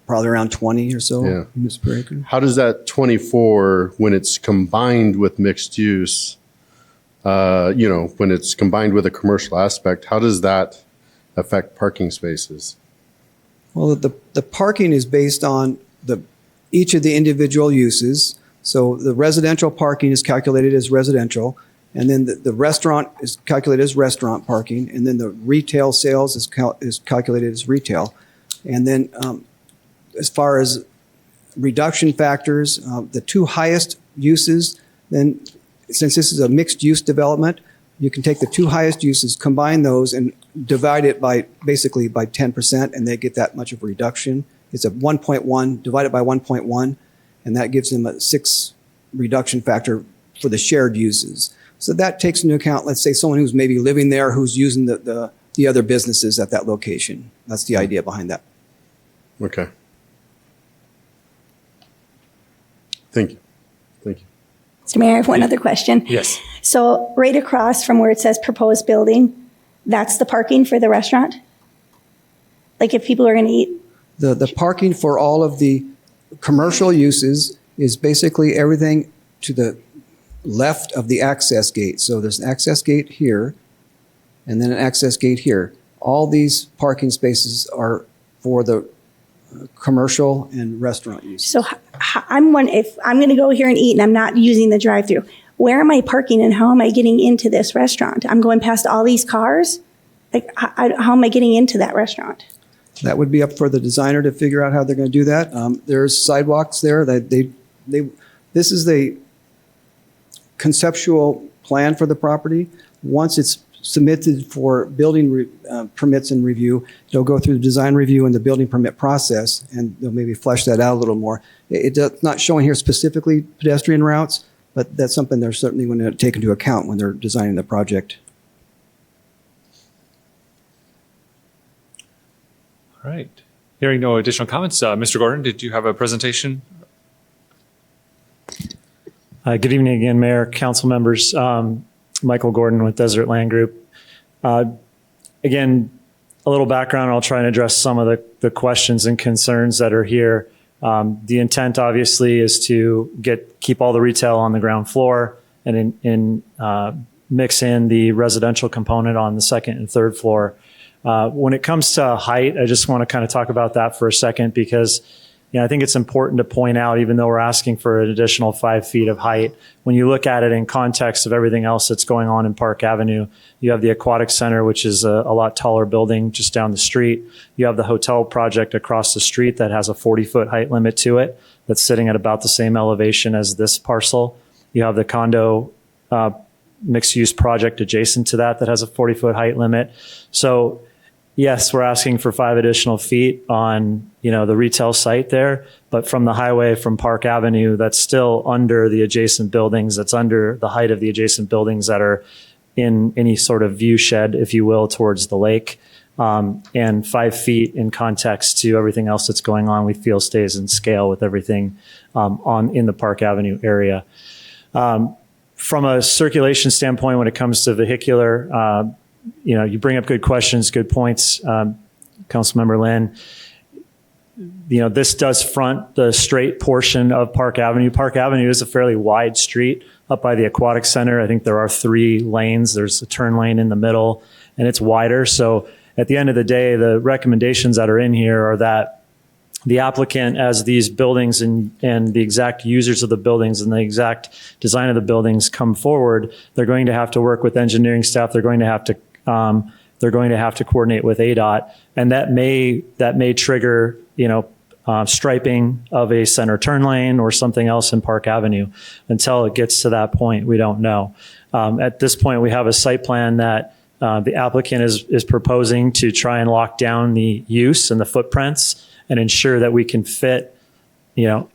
probably around 20 or so units per acre. How does that 24, when it's combined with mixed use, when it's combined with a commercial aspect, how does that affect parking spaces? Well, the parking is based on each of the individual uses. So the residential parking is calculated as residential, and then the restaurant is calculated as restaurant parking, and then the retail sales is calculated as retail. And then as far as reduction factors, the 2 highest uses, then since this is a mixed use development, you can take the 2 highest uses, combine those, and divide it basically by 10%, and they get that much of a reduction. It's a 1.1 divided by 1.1, and that gives them a 6 reduction factor for the shared uses. So that takes into account, let's say, someone who's maybe living there who's using the other businesses at that location. That's the idea behind that. Okay. Thank you. Mr. Mayor, I have one other question. Yes. So right across from where it says proposed building, that's the parking for the restaurant? Like if people are going to eat? The parking for all of the commercial uses is basically everything to the left of the access gate. So there's an access gate here, and then an access gate here. All these parking spaces are for the commercial and restaurant use. So if I'm going to go here and eat and I'm not using the drive-through, where am I parking and how am I getting into this restaurant? I'm going past all these cars? Like, how am I getting into that restaurant? That would be up for the designer to figure out how they're going to do that. There's sidewalks there that this is the conceptual plan for the property. Once it's submitted for building permits and review, they'll go through the design review and the building permit process, and they'll maybe flesh that out a little more. It's not showing here specifically pedestrian routes, but that's something they're certainly going to take into account when they're designing the project. All right. Hearing no additional comments, Mr. Gordon, did you have a presentation? Good evening again, Mayor, council members. Michael Gordon with Desert Land Group. Again, a little background, I'll try and address some of the questions and concerns that are here. The intent obviously is to keep all the retail on the ground floor and mix in the residential component on the second and third floor. When it comes to height, I just want to kind of talk about that for a second because I think it's important to point out, even though we're asking for an additional 5 feet of height, when you look at it in context of everything else that's going on in Park Avenue, you have the Aquatic Center, which is a lot taller building just down the street. You have the hotel project across the street that has a 40-foot height limit to it that's sitting at about the same elevation as this parcel. You have the condo mixed-use project adjacent to that has a 40-foot height limit. So yes, we're asking for 5 additional feet on, the retail site there, but from the highway from Park Avenue, that's still under the adjacent buildings. That's under the height of the adjacent buildings that are in any sort of view shed, if you will, towards the lake. And 5 feet in context to everything else that's going on, we feel stays in scale with everything in the Park Avenue area. From a circulation standpoint, when it comes to vehicular, you bring up good questions, good points, Councilmember Lynn. This does front the straight portion of Park Avenue. Park Avenue is a fairly wide street up by the Aquatic Center. I think there are 3 lanes. There's a turn lane in the middle, and it's wider. So at the end of the day, the recommendations that are in here are that the applicant, as these buildings and the exact users of the buildings and the exact design of the buildings come forward, they're going to have to work with engineering staff. They're going to have to coordinate with ADOT, and that may trigger striping of a center turn lane or something else in Park Avenue. Until it gets to that point, we don't know. At this point, we have a site plan that the applicant is proposing to try and lock down the use and the footprints and ensure that we can fit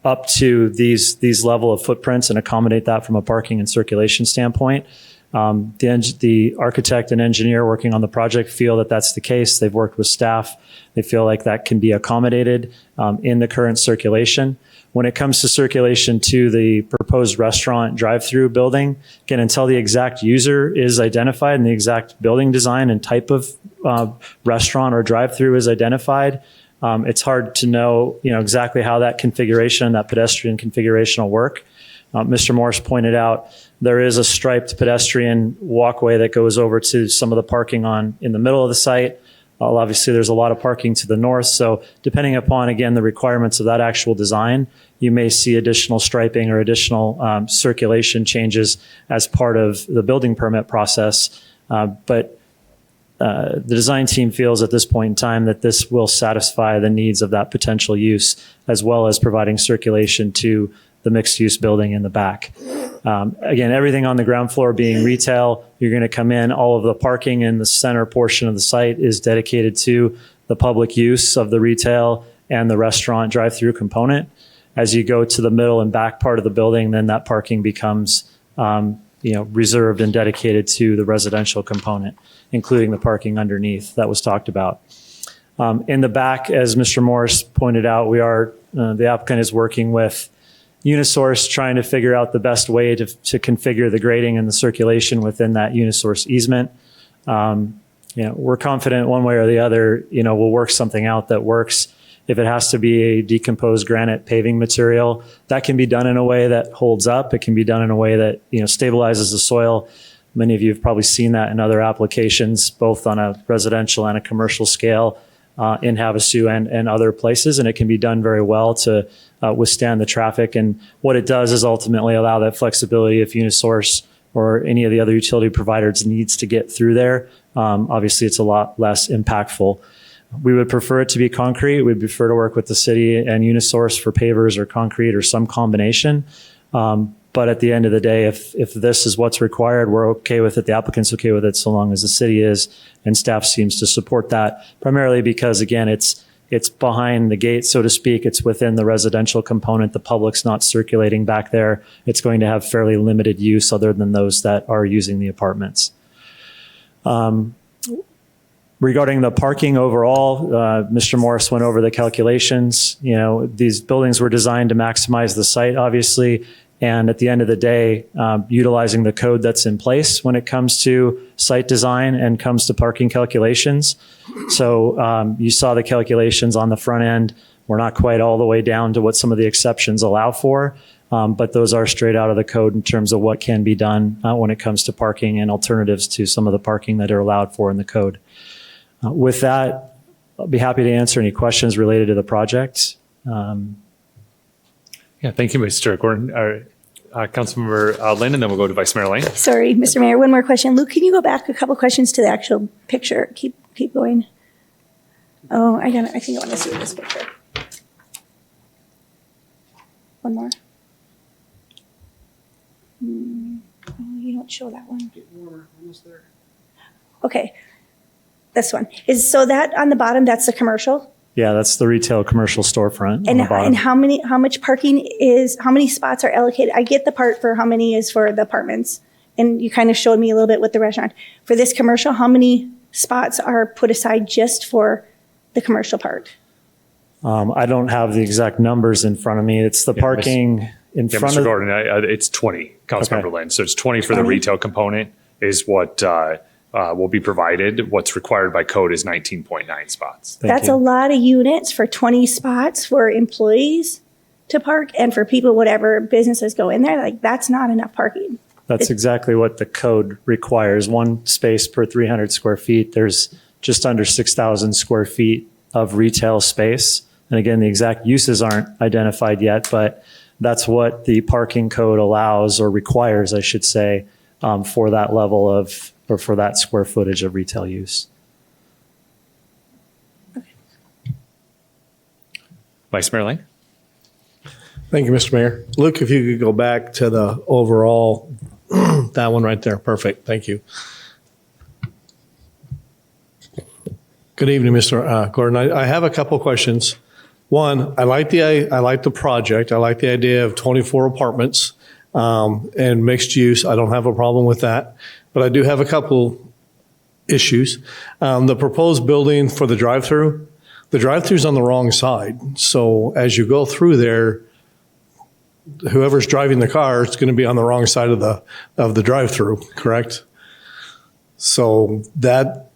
up to these level of footprints and accommodate that from a parking and circulation standpoint. The architect and engineer working on the project feel that that's the case. They've worked with staff. They feel like that can be accommodated in the current circulation. When it comes to circulation to the proposed restaurant drive-through building, again, until the exact user is identified and the exact building design and type of restaurant or drive-through is identified, it's hard to know, exactly how that configuration, that pedestrian configuration will work. Mr. Morris pointed out there is a striped pedestrian walkway that goes over to some of the parking in the middle of the site. Obviously, there's a lot of parking to the north. So depending upon, again, the requirements of that actual design, you may see additional striping or additional circulation changes as part of the building permit process. But the design team feels at this point in time that this will satisfy the needs of that potential use, as well as providing circulation to the mixed-use building in the back. Again, everything on the ground floor being retail, you're going to come in, all of the parking in the center portion of the site is dedicated to the public use of the retail and the restaurant drive-through component. As you go to the middle and back part of the building, then that parking becomes reserved and dedicated to the residential component, including the parking underneath that was talked about. In the back, as Mr. Morris pointed out, the applicant is working with Unisource, trying to figure out the best way to configure the grading and the circulation within that Unisource easement. We're confident one way or the other, we'll work something out that works. If it has to be a decomposed granite paving material, that can be done in a way that holds up. It can be done in a way that, stabilizes the soil. Many of you have probably seen that in other applications, both on a residential and a commercial scale in Havasu and other places. And it can be done very well to withstand the traffic. And what it does is ultimately allow that flexibility if Unisource or any of the other utility providers needs to get through there. Obviously, it's a lot less impactful. We would prefer it to be concrete. We'd prefer to work with the city and Unisource for pavers or concrete or some combination. But at the end of the day, if this is what's required, we're okay with it. The applicant's okay with it so long as the city is, and staff seems to support that, primarily because, again, it's behind the gate, so to speak. It's within the residential component. The public's not circulating back there. It's going to have fairly limited use other than those that are using the apartments. Regarding the parking overall, Mr. Morris went over the calculations. These buildings were designed to maximize the site, obviously, And at the end of the day, utilizing the code that's in place when it comes to site design and comes to parking calculations. So you saw the calculations on the front end. We're not quite all the way down to what some of the exceptions allow for, but those are straight out of the code in terms of what can be done when it comes to parking and alternatives to some of the parking that are allowed for in the code. With that, I'll be happy to answer any questions related to the project. Yeah, thank you, Mr. Gordon. Councilmember Lynn, and then we'll go to Vice Mayor Lane. Sorry, Mr. Mayor, one more question. Luke, can you go back a couple questions to the actual picture? Keep going. Oh, I think I want to see this picture. One more. Oh, you don't show that one. Okay, this one is so that on the bottom. That's the commercial. Yeah, that's the retail commercial storefront on And the bottom. and how much parking is? How many spots are allocated? I get the part for how many is for the apartments, and you kind of showed me a little bit with the restaurant. For this commercial, how many spots are put aside just for the commercial part? I don't have the exact numbers in front of me. It's the parking in front Mr. of. Gordon, it's 20, Councilmember Lynn. So it's 20 for the 20? retail component is what will be provided. What's required by code is 19.9 spots. That's a lot of units for 20 spots for employees to park, and for people, whatever businesses go in there. Like, that's not enough parking. That's exactly what the code requires. One space per 300 square feet. There's just under 6,000 square feet of retail space. And again, the exact uses aren't identified yet, but that's what the parking code allows or requires, I should say, for that level of, or for that square footage of retail use. Vice Mayor Lane. Thank you, Mr. Mayor. Luke, if you could go back to the overall, that one right there. Perfect. Thank you. Good evening, Mr. Gordon. I have a couple questions. One, I like the project. I like the idea of 24 apartments and mixed use. I don't have a problem with that, but I do have a couple issues. The proposed building for the drive-through, the drive-through's on the wrong side. So as you go through there, whoever's driving the car is going to be on the wrong side of the drive-through, correct? So that,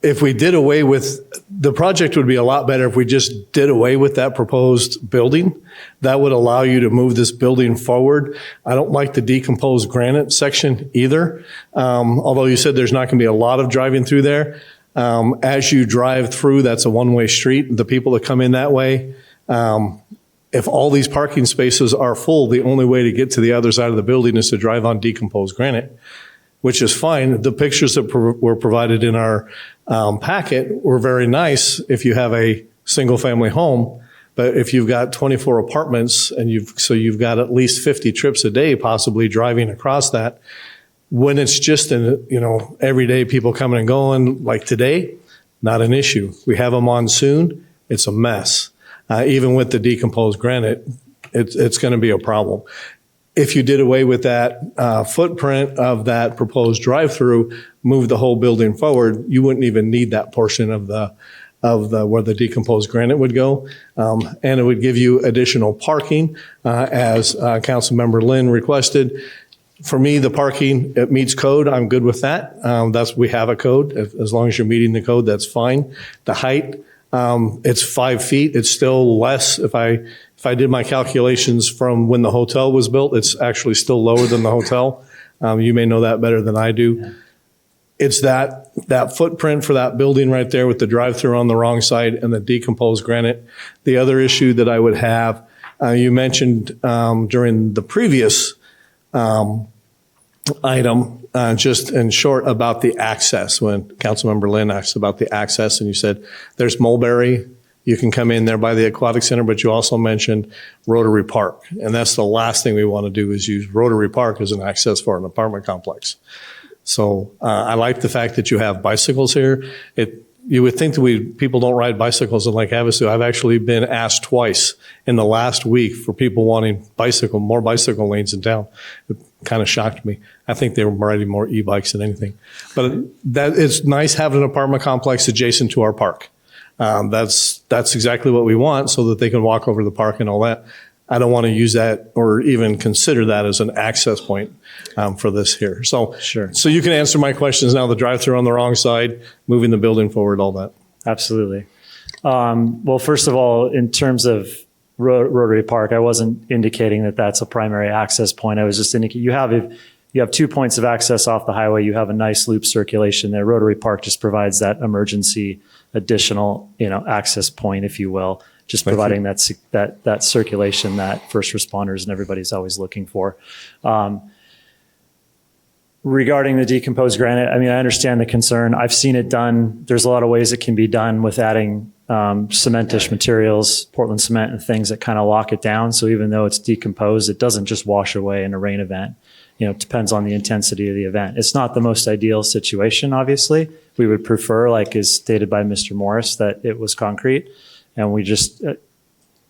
if we did away with, the project would be a lot better if we just did away with that proposed building. That would allow you to move this building forward. I don't like the decomposed granite section either. Although you said there's not going to be a lot of driving through there. As you drive through, that's a one-way street. The people that come in that way, if all these parking spaces are full, the only way to get to the other side of the building is to drive on decomposed granite, which is fine. The pictures that were provided in our packet were very nice if you have a single-family home. But if you've got 24 apartments and you've got at least 50 trips a day possibly driving across that, when it's just everyday people coming and going like today, not an issue. We have a monsoon, it's a mess. Even with the decomposed granite, it's going to be a problem. If you did away with that footprint of that proposed drive-through, move the whole building forward, you wouldn't even need that portion of the where the decomposed granite would go, and it would give you additional parking, as Councilmember Lynn requested. For me, the parking, it meets code. I'm good with that. We have a code. As long as you're meeting the code, that's fine. The height, it's 5 feet. It's still less. If I did my calculations from when the hotel was built, it's actually still lower than the hotel. You may know that better than I do. It's that footprint for that building right there with the drive-through on the wrong side and the decomposed granite. The other issue that I would have, you mentioned during the previous item, just in short, about the access. When Councilmember Lynn asked about the access, and you said there's Mulberry, you can come in there by the Aquatic Center, but you also mentioned Rotary Park. And that's the last thing we want to do is use Rotary Park as an access for an apartment complex. So I like the fact that you have bicycles here. You would think that people don't ride bicycles in Lake Havasu. I've actually been asked twice in the last week for people wanting more bicycle lanes in town. It kind of shocked me. I think they were riding more e-bikes than anything. But it's nice having an apartment complex adjacent to our park. That's exactly what we want, so that they can walk over the park and all that. I don't want to use that or even consider that as an access point for this here. So, Sure. So you can answer my questions now, the drive-through on the wrong side, moving the building forward, all that. Absolutely. Well, first of all, in terms of Rotary Park, I wasn't indicating that that's a primary access point. I was just indicating you have 2 points of access off the highway. You have a nice loop circulation there. Rotary Park just provides that emergency additional, access point, if you will, just providing that circulation that first responders and everybody's always looking for. Regarding the decomposed granite, I mean, I understand the concern. I've seen it done. There's a lot of ways it can be done with adding cementish materials, Portland cement and things that kind of lock it down. So even though it's decomposed, it doesn't just wash away in a rain event. It depends on the intensity of the event. It's not the most ideal situation, obviously. We would prefer, like is stated by Mr. Morris, that it was concrete. And we just,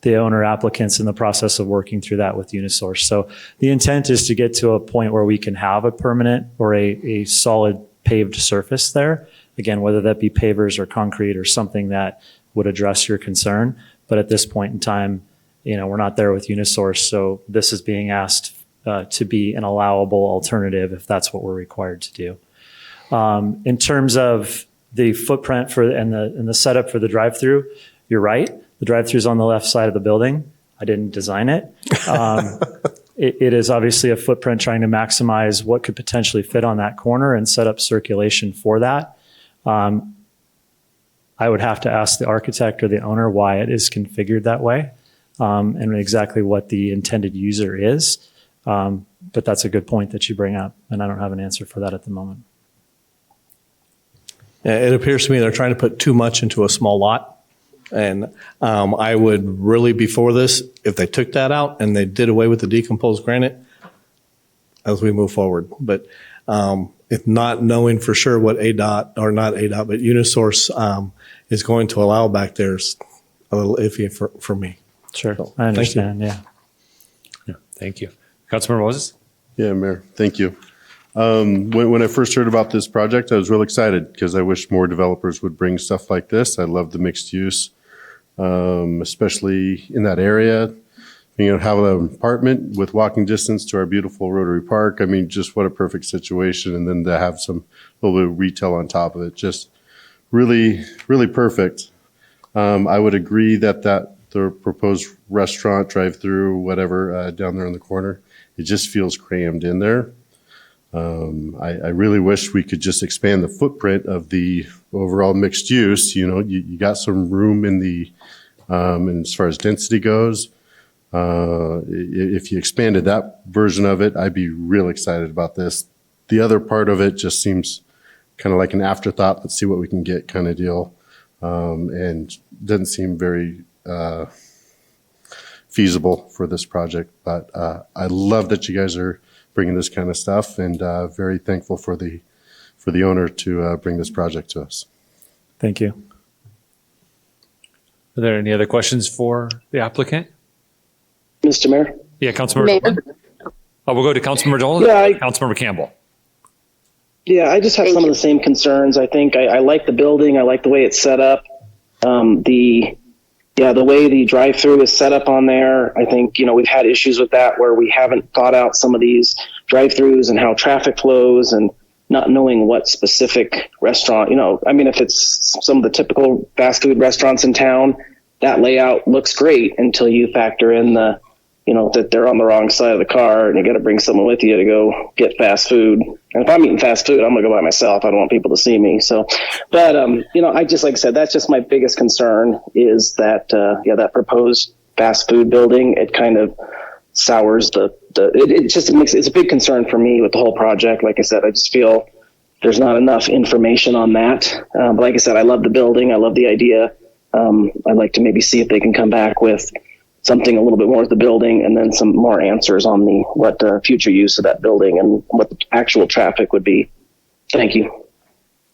the owner applicant's in the process of working through that with Unisource. So the intent is to get to a point where we can have a permanent or a solid paved surface there. Again, whether that be pavers or concrete or something that would address your concern. But at this point in time, we're not there with Unisource. So this is being asked to be an allowable alternative if that's what we're required to do. In terms of the footprint and the setup for the drive-through, you're right. The drive-through is on the left side of the building. I didn't design it. It is obviously a footprint trying to maximize what could potentially fit on that corner and set up circulation for that. I would have to ask the architect or the owner why it is configured that way and exactly what the intended user is. But that's a good point that you bring up, and I don't have an answer for that at the moment. It appears to me they're trying to put too much into a small lot. And I would really, before this, if they took that out and they did away with the decomposed granite as we move forward. But if not knowing for sure what ADOT, or not ADOT, but Unisource is going to allow back there is a little iffy for me. Sure, So, I understand, thank yeah. Thank you. Councilmember Moses? Yeah, Mayor, thank you. When I first heard about this project, I was real excited because I wish more developers would bring stuff like this. I love the mixed use, especially in that area. Have an apartment with walking distance to our beautiful Rotary Park. I mean, just what a perfect situation. And then to have some little bit of retail on top of it, just really, really perfect. I would agree that the proposed restaurant, drive-through, whatever, down there in the corner, it just feels crammed in there. I really wish we could just expand the footprint of the overall mixed use. You got some room in the, and as far as density goes, if you expanded that version of it, I'd be real excited about this. The other part of it just seems kind of like an afterthought, let's see what we can get kind of deal. And doesn't seem very, feasible for this project, but, I love that you guys are bringing this kind of stuff, and very thankful for the owner to bring this project to us. Thank you. Are there any other questions for the applicant? Mr. Mayor? Yeah, Councilmember Mayor. Dolan? Oh, we'll go to Councilmember Dolan. Yeah, Councilmember Campbell. Yeah, I just have some of the same concerns. I think I like the building. I like the way it's set up. The way the drive-through is set up on there, I think, we've had issues with that where we haven't thought out some of these drive-throughs and how traffic flows and not knowing what specific restaurant, if it's some of the typical fast food restaurants in town, that layout looks great until you factor in the, that they're on the wrong side of the car and you got to bring someone with you to go get fast food. And if I'm eating fast food, I'm going to go by myself. I don't want people to see me. So, but, I just, like I said, that's just my biggest concern is that, that proposed fast food building, it kind of sours it's a big concern for me with the whole project. Like I said, I just feel there's not enough information on that. But like I said, I love the building. I love the idea. I'd like to maybe see if they can come back with something a little bit more with the building and then some more answers on what the future use of that building and what the actual traffic would be. Thank you.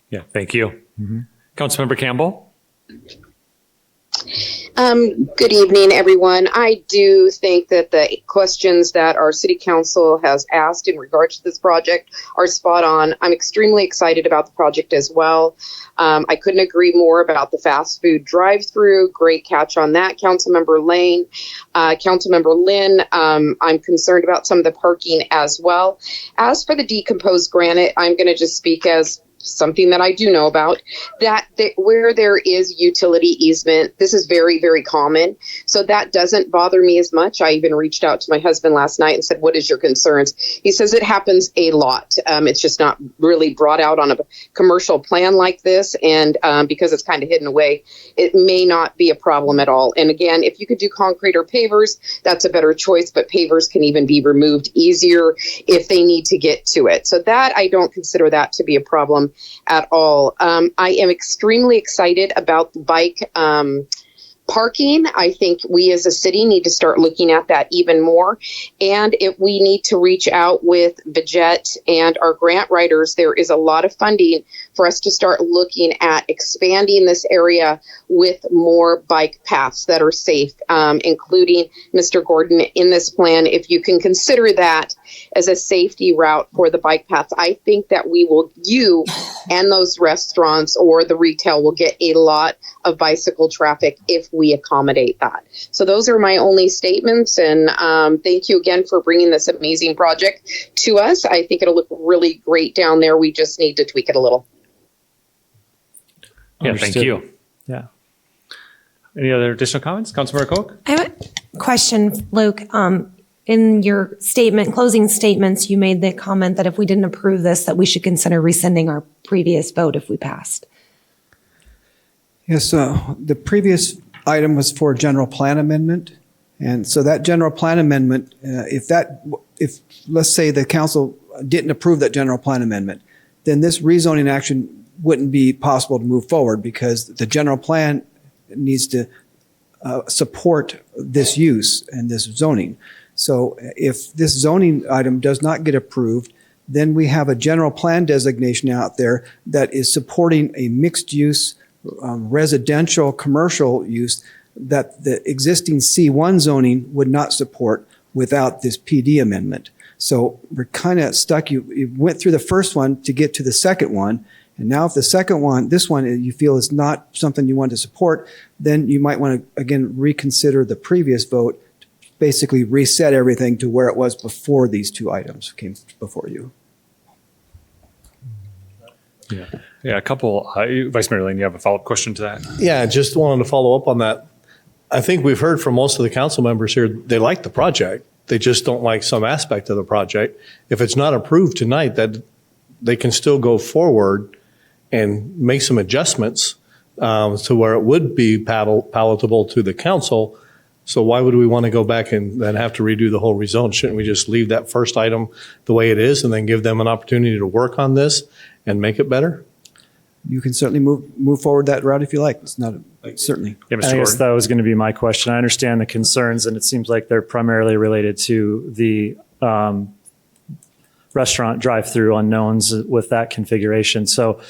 Yeah, thank you. Councilmember Campbell? Good evening, everyone. I do think that the questions that our city council has asked in regards to this project are spot on. I'm extremely excited about the project as well. I couldn't agree more about the fast food drive-through. Great catch on that, Councilmember Lane. Councilmember Lynn, I'm concerned about some of the parking as well. As for the decomposed granite, I'm going to just speak as something that I do know about, that where there is utility easement, this is very, very common. So that doesn't bother me as much. I even reached out to my husband last night and said, what is your concerns? He says it happens a lot. It's just not really brought out on a commercial plan like this. And because it's kind of hidden away, it may not be a problem at all. And again, if you could do concrete or pavers, that's a better choice, but pavers can even be removed easier if they need to get to it. So that, I don't consider that to be a problem at all. I am extremely excited about the bike parking. I think we as a city need to start looking at that even more. And if we need to reach out with Budget and our grant writers, there is a lot of funding for us to start looking at expanding this area with more bike paths that are safe, including Mr. Gordon in this plan. If you can consider that as a safety route for the bike paths, I think that you and those restaurants or the retail will get a lot of bicycle traffic if we accommodate that. So those are my only statements. And thank you again for bringing this amazing project to us. I think it'll look really great down there. We just need to tweak it a little. Yeah, thank you. Yeah. Any other additional comments? Councilmember Koch? I have a question, Luke. In your closing statements, you made the comment that if we didn't approve this, that we should consider rescinding our previous vote if we passed. Yes, the previous item was for a general plan amendment. And so that general plan amendment, if let's say the council didn't approve that general plan amendment, then this rezoning action wouldn't be possible to move forward because the general plan needs to support this use and this zoning. So if this zoning item does not get approved, then we have a general plan designation out there that is supporting a mixed use residential commercial use that the existing C1 zoning would not support without this PD amendment. So we're kind of stuck. You went through the first one to get to the second one. And now if the second one, this one you feel is not something you want to support, then you might want to, again, reconsider the previous vote, basically reset everything to where it was before these two items came before you. Yeah, a couple. Vice Mayor Lane, you have a follow-up question to that? Yeah, just wanted to follow up on that. I think we've heard from most of the council members here, they like the project. They just don't like some aspect of the project. If it's not approved tonight, that they can still go forward and make some adjustments to where it would be palatable to the council. So why would we want to go back and then have to redo the whole rezone? Shouldn't we just leave that first item the way it is and then give them an opportunity to work on this and make it better? You can certainly move forward that route if you like. It's not certainly. Yeah, Mr. I guess Gordon? that was going to be my question. I understand the concerns, and it seems like they're primarily related to the restaurant drive-through unknowns with that configuration. So,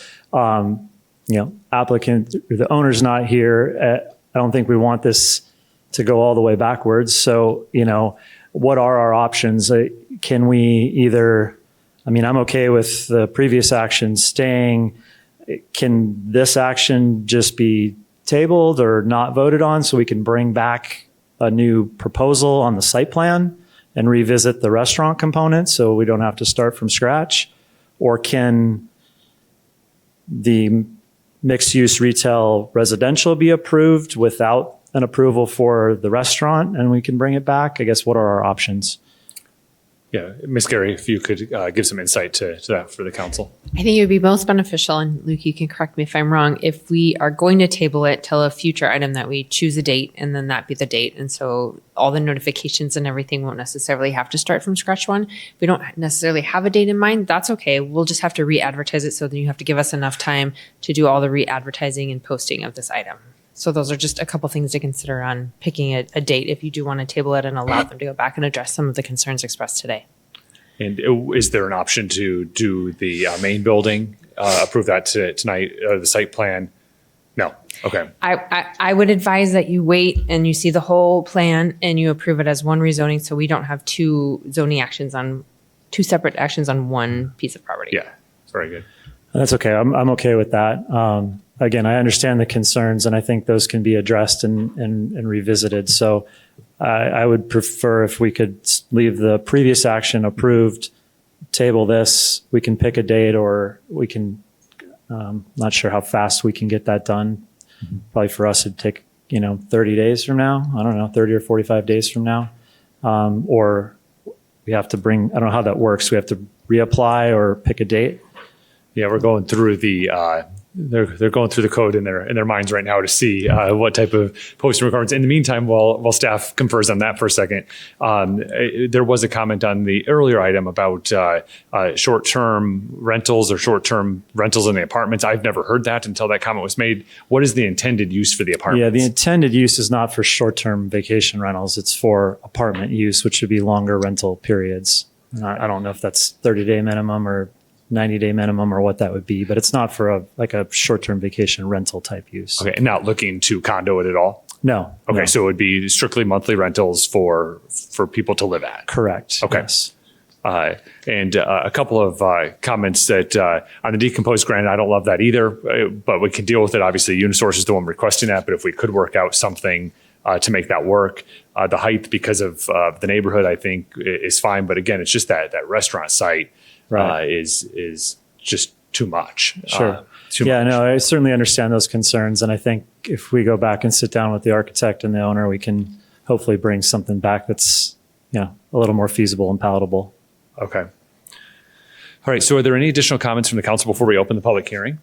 applicant, the owner's not here. I don't think we want this to go all the way backwards. So, what are our options? Can we either, I'm okay with the previous action staying. Can this action just be tabled or not voted on so we can bring back a new proposal on the site plan and revisit the restaurant component so we don't have to start from scratch? Or can the mixed-use retail residential be approved without an approval for the restaurant and we can bring it back? I guess, what are our options? Yeah, Ms. Gary, if you could give some insight to that for the council. I think it would be most beneficial, and Luke, you can correct me if I'm wrong, if we are going to table it till a future item that we choose a date and then that be the date. And so all the notifications and everything won't necessarily have to start from scratch one. If we don't necessarily have a date in mind, that's okay. We'll just have to re-advertise it. So then you have to give us enough time to do all the re-advertising and posting of this item. So those are just a couple things to consider on picking a date if you do want to table it and allow them to go back and address some of the concerns expressed today. And is there an option to do the main building, approve that tonight, the site plan, No. Okay. I would advise that you wait and you see the whole plan and you approve it as one rezoning, so we don't have two separate actions on one piece of property. Yeah. Very good. That's okay. I'm okay with that. Again, I understand the concerns, and I think those can be addressed and revisited. So I would prefer if we could leave the previous action approved, table this, we can pick a date, or we can, not sure how fast we can get that done. Probably for us, it'd take, 30 days from now. I don't know, 30 or 45 days from now. Or we have to I don't know how that works. We have to reapply or pick a date. Yeah, we're going through they're going through the code in their minds right now to see what type of posting requirements. In the meantime, while staff confers on that for a second, there was a comment on the earlier item about short-term rentals or short-term rentals in the apartments. I've never heard that until that comment was made. What is the intended use for the apartments? Yeah, the intended use is not for short-term vacation rentals. It's for apartment use, which would be longer rental periods. I don't know if that's 30-day minimum or 90-day minimum or what that would be, but it's not for a short-term vacation rental type use. Okay, and not looking to condo it at all? No. Okay, no. so it would be strictly monthly rentals for people to live at? Correct. Okay. Yes. And a couple of comments that on the decomposed granite, I don't love that either, but we can deal with it. Obviously, Unisource is the one requesting that, but if we could work out something to make that work, the height because of the neighborhood, I think is fine. But again, it's just that restaurant site is just too much. Sure. Too much. No, I certainly understand those concerns. And I think if we go back and sit down with the architect and the owner, we can hopefully bring something back that's, a little more feasible and palatable. Okay. All right. So are there any additional comments from the council before we open the public hearing?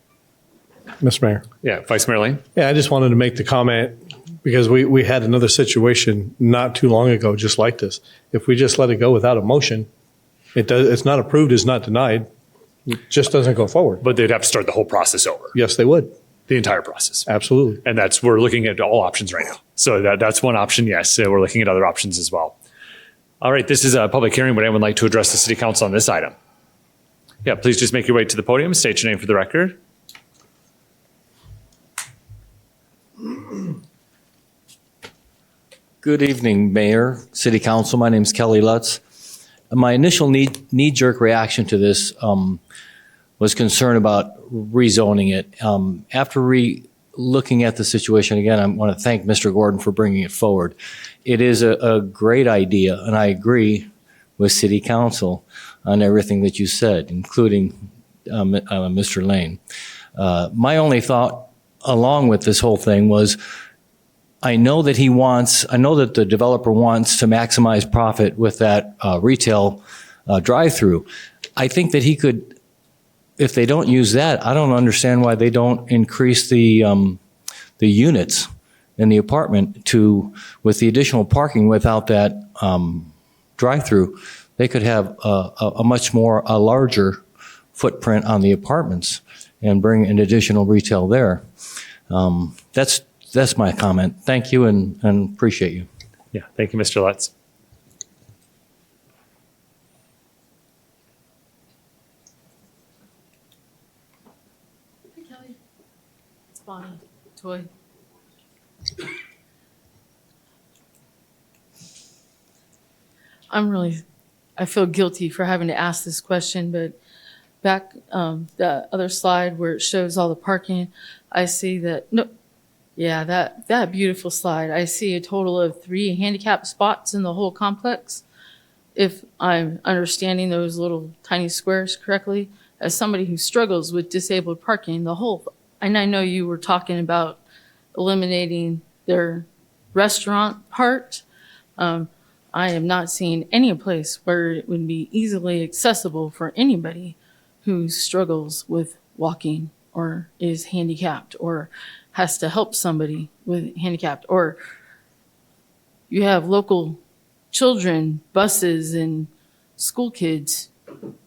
Mr. Mayor. Yeah. Vice Mayor Lane. Yeah, I just wanted to make the comment because we had another situation not too long ago just like this. If we just let it go without a motion, it's not approved, it's not denied. It just doesn't go forward. But they'd have to start the whole process over. Yes, they would. The entire process. Absolutely. And we're looking at all options right now. So that's one option. Yes. We're looking at other options as well. All right. This is a public hearing. Would anyone like to address the city council on this item? Yeah, please just make your way to the podium. State your name for the record. Good evening, Mayor, City Council. My name is Kelly Lutz. My initial knee-jerk reaction to this was concern about rezoning it. After looking at the situation again, I want to thank Mr. Gordon for bringing it forward. It is a great idea, and I agree with City Council on everything that you said, including Mr. Lane. My only thought along with this whole thing was I know that the developer wants to maximize profit with that retail drive-through. I think that he could, if they don't use that, I don't understand why they don't increase the units in the apartment with the additional parking without that drive-through. They could have a larger footprint on the apartments and bring an additional retail there. That's my comment. Thank you and appreciate you. Yeah, thank you, Mr. Lutz. Hey, Kelly. It's Bonnie. Toy. I feel guilty for having to ask this question, but back the other slide where it shows all the parking, I see that, that beautiful slide. I see a total of 3 handicap spots in the whole complex. If I'm understanding those little tiny squares correctly, as somebody who struggles with disabled parking, and I know you were talking about eliminating their restaurant part. I am not seeing any place where it would be easily accessible for anybody who struggles with walking or is handicapped or has to help somebody with handicapped, or you have local children, buses, and school kids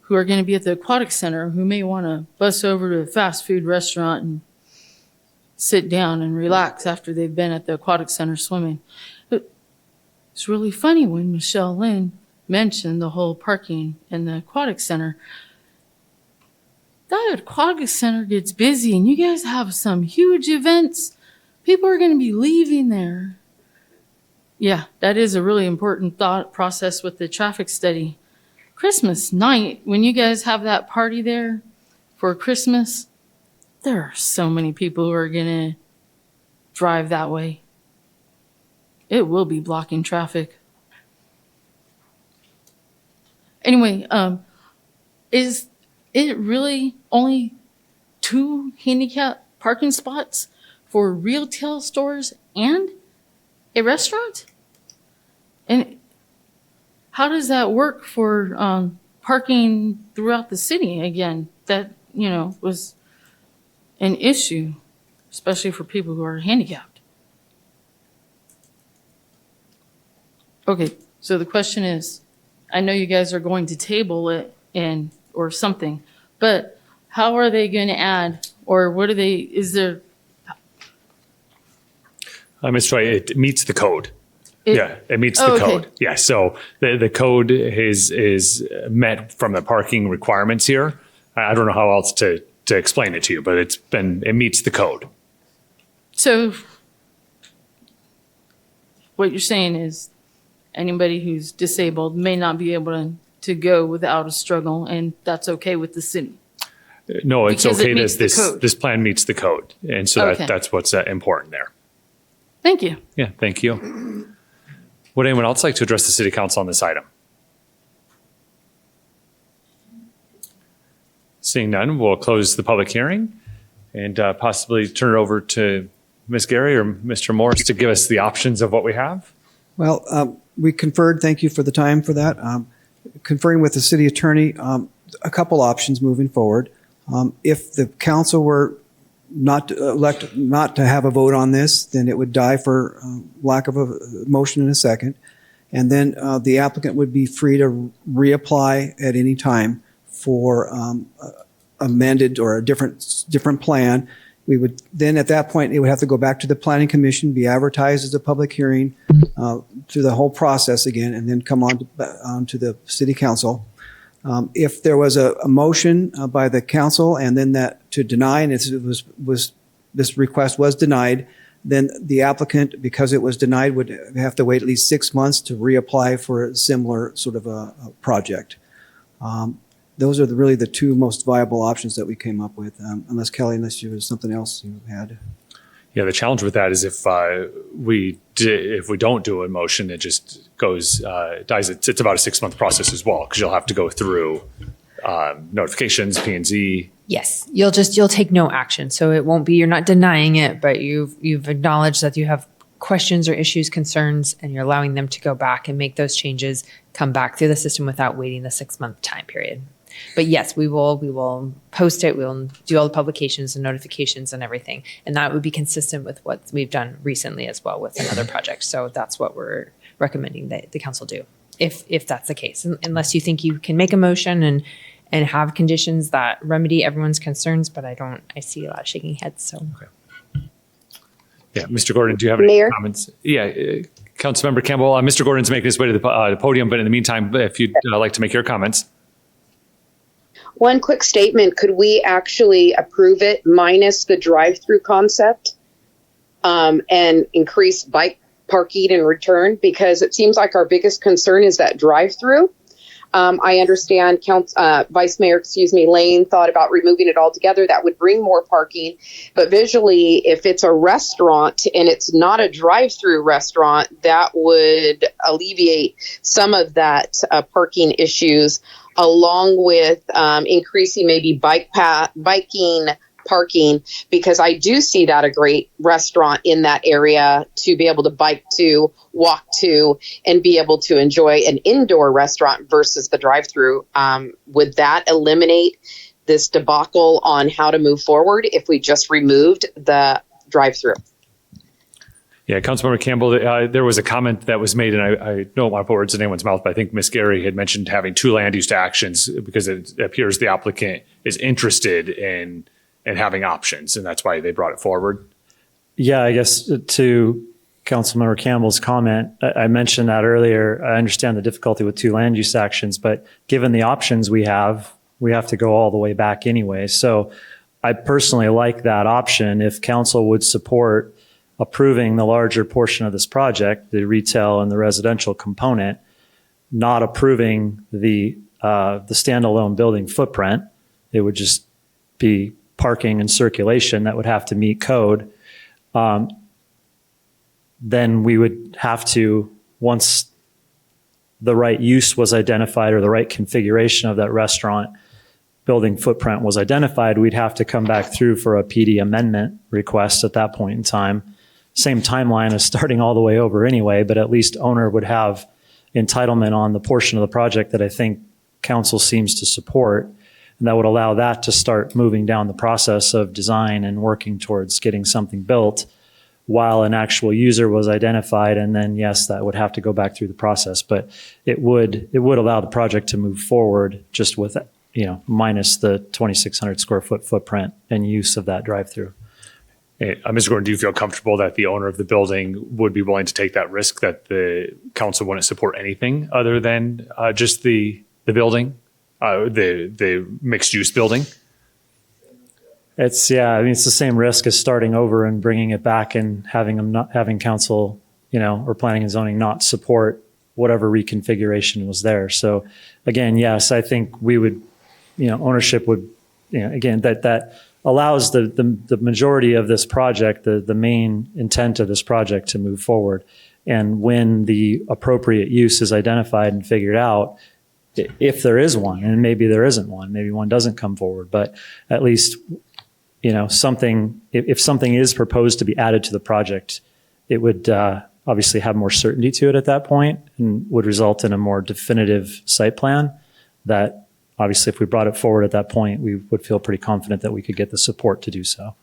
who are going to be at the aquatic center who may want to bus over to a fast food restaurant and sit down and relax after they've been at the aquatic center swimming. It's really funny when Michelle Lynn mentioned the whole parking in the aquatic center. that aquatic center gets busy and you guys have some huge events, people are going to be leaving there. Yeah, that is a really important thought process with the traffic study. Christmas night, when you guys have that party there for Christmas, there are so many people who are going to drive that way. It will be blocking traffic. Anyway, is it really only 2 handicap parking spots for retail stores and a restaurant? And how does that work for parking throughout the city? Again, that, was an issue, especially for people who are handicapped. Okay, so the question is, I know you guys are going to table it or something, but how are they going to add, or what are they, is there? Ms. Choi, it meets the code. It meets the okay. code. Yeah, so the code is met from the parking requirements here. I don't know how else to explain it to you, but it meets the code. So what you're saying is anybody who's disabled may not be able to go without a struggle, and that's okay with the city? No, it's Because it okay meets that the code. this plan meets the code. And so Okay. that's what's important there. Thank you. Yeah, thank you. Would anyone else like to address the city council on this item? Seeing none, we'll close the public hearing and possibly turn it over to Ms. Gary or Mr. Morris to give us the options of what we have. Well, we conferred, thank you for the time for that. Conferring with the city attorney, a couple options moving forward. If the council were not to elect not to have a vote on this, then it would die for lack of a motion in a second. And then the applicant would be free to reapply at any time for amended or a different plan. We would then at that point, it would have to go back to the planning commission, be advertised as a public hearing through the whole process again, and then come on to the city council. If there was a motion by the council and then that to deny, and this request was denied, then the applicant, because it was denied, would have to wait at least 6 months to reapply for a similar sort of a project. Those are really the two most viable options that we came up with. Unless you have something else you had. Yeah, the challenge with that is if we don't do a motion, it just dies. It's about a 6-month process as well, because you'll have to go through notifications, P&Z. Yes, you'll take no action. So it won't be, you're not denying it, but you've acknowledged that you have questions or issues, concerns, and you're allowing them to go back and make those changes, come back through the system without waiting the 6-month time period. But yes, we will post it. We'll do all the publications and notifications and everything. And that would be consistent with what we've done recently as well with another project. So that's what we're recommending that the council do, if that's the case. Unless you think you can make a motion and have conditions that remedy everyone's concerns, but I see a lot of shaking heads, so. Okay. Yeah, Mr. Gordon, do you have any Mayor? comments? Yeah, Councilmember Campbell, Mr. Gordon's making his way to the podium, but in the meantime, if you'd like to make your comments. One quick statement, could we actually approve it minus the drive-through concept and increase bike parking and return? Because it seems like our biggest concern is that drive-through. I understand Vice Mayor, Lane thought about removing it altogether. That would bring more parking. But visually, if it's a restaurant and it's not a drive-through restaurant, that would alleviate some of that parking issues, along with increasing maybe biking parking, because I do see that a great restaurant in that area to be able to bike to, walk to, and be able to enjoy an indoor restaurant versus the drive-through. Would that eliminate this debacle on how to move forward if we just removed the drive-through? Yeah, Councilmember Campbell, there was a comment that was made, and I don't want to put words in anyone's mouth, but I think Ms. Gary had mentioned having 2 land use actions because it appears the applicant is interested in having options, and that's why they brought it forward. Yeah, I guess to Councilmember Campbell's comment, I mentioned that earlier. I understand the difficulty with 2 land use actions, but given the options we have, we have to go all the way back anyway. So I personally like that option. If council would support approving the larger portion of this project, the retail and the residential component, not approving the standalone building footprint, it would just be parking and circulation that would have to meet code. Then we would have to, once the right use was identified or the right configuration of that restaurant building footprint was identified, we'd have to come back through for a PD amendment request at that point in time. Same timeline as starting all the way over anyway, but at least owner would have entitlement on the portion of the project that I think council seems to support. And that would allow that to start moving down the process of design and working towards getting something built while an actual user was identified. And then, yes, that would have to go back through the process, but it would allow the project to move forward just with, minus the 2,600 square foot footprint and use of that drive-through. Hey, Mr. Gordon, do you feel comfortable that the owner of the building would be willing to take that risk, that the council wouldn't support anything other than just the building, the mixed-use building? It's the same risk as starting over and bringing it back and having council, or planning and zoning not support whatever reconfiguration was there. So again, yes, I think we would, ownership would, again, that allows the majority of this project, the main intent of this project to move forward. And when the appropriate use is identified and figured out, if there is one, and maybe there isn't one, maybe one doesn't come forward, but at least, something, if something is proposed to be added to the project, it would obviously have more certainty to it at that point and would result in a more definitive site plan that obviously if we brought it forward at that point, we would feel pretty confident that we could get the support to do so.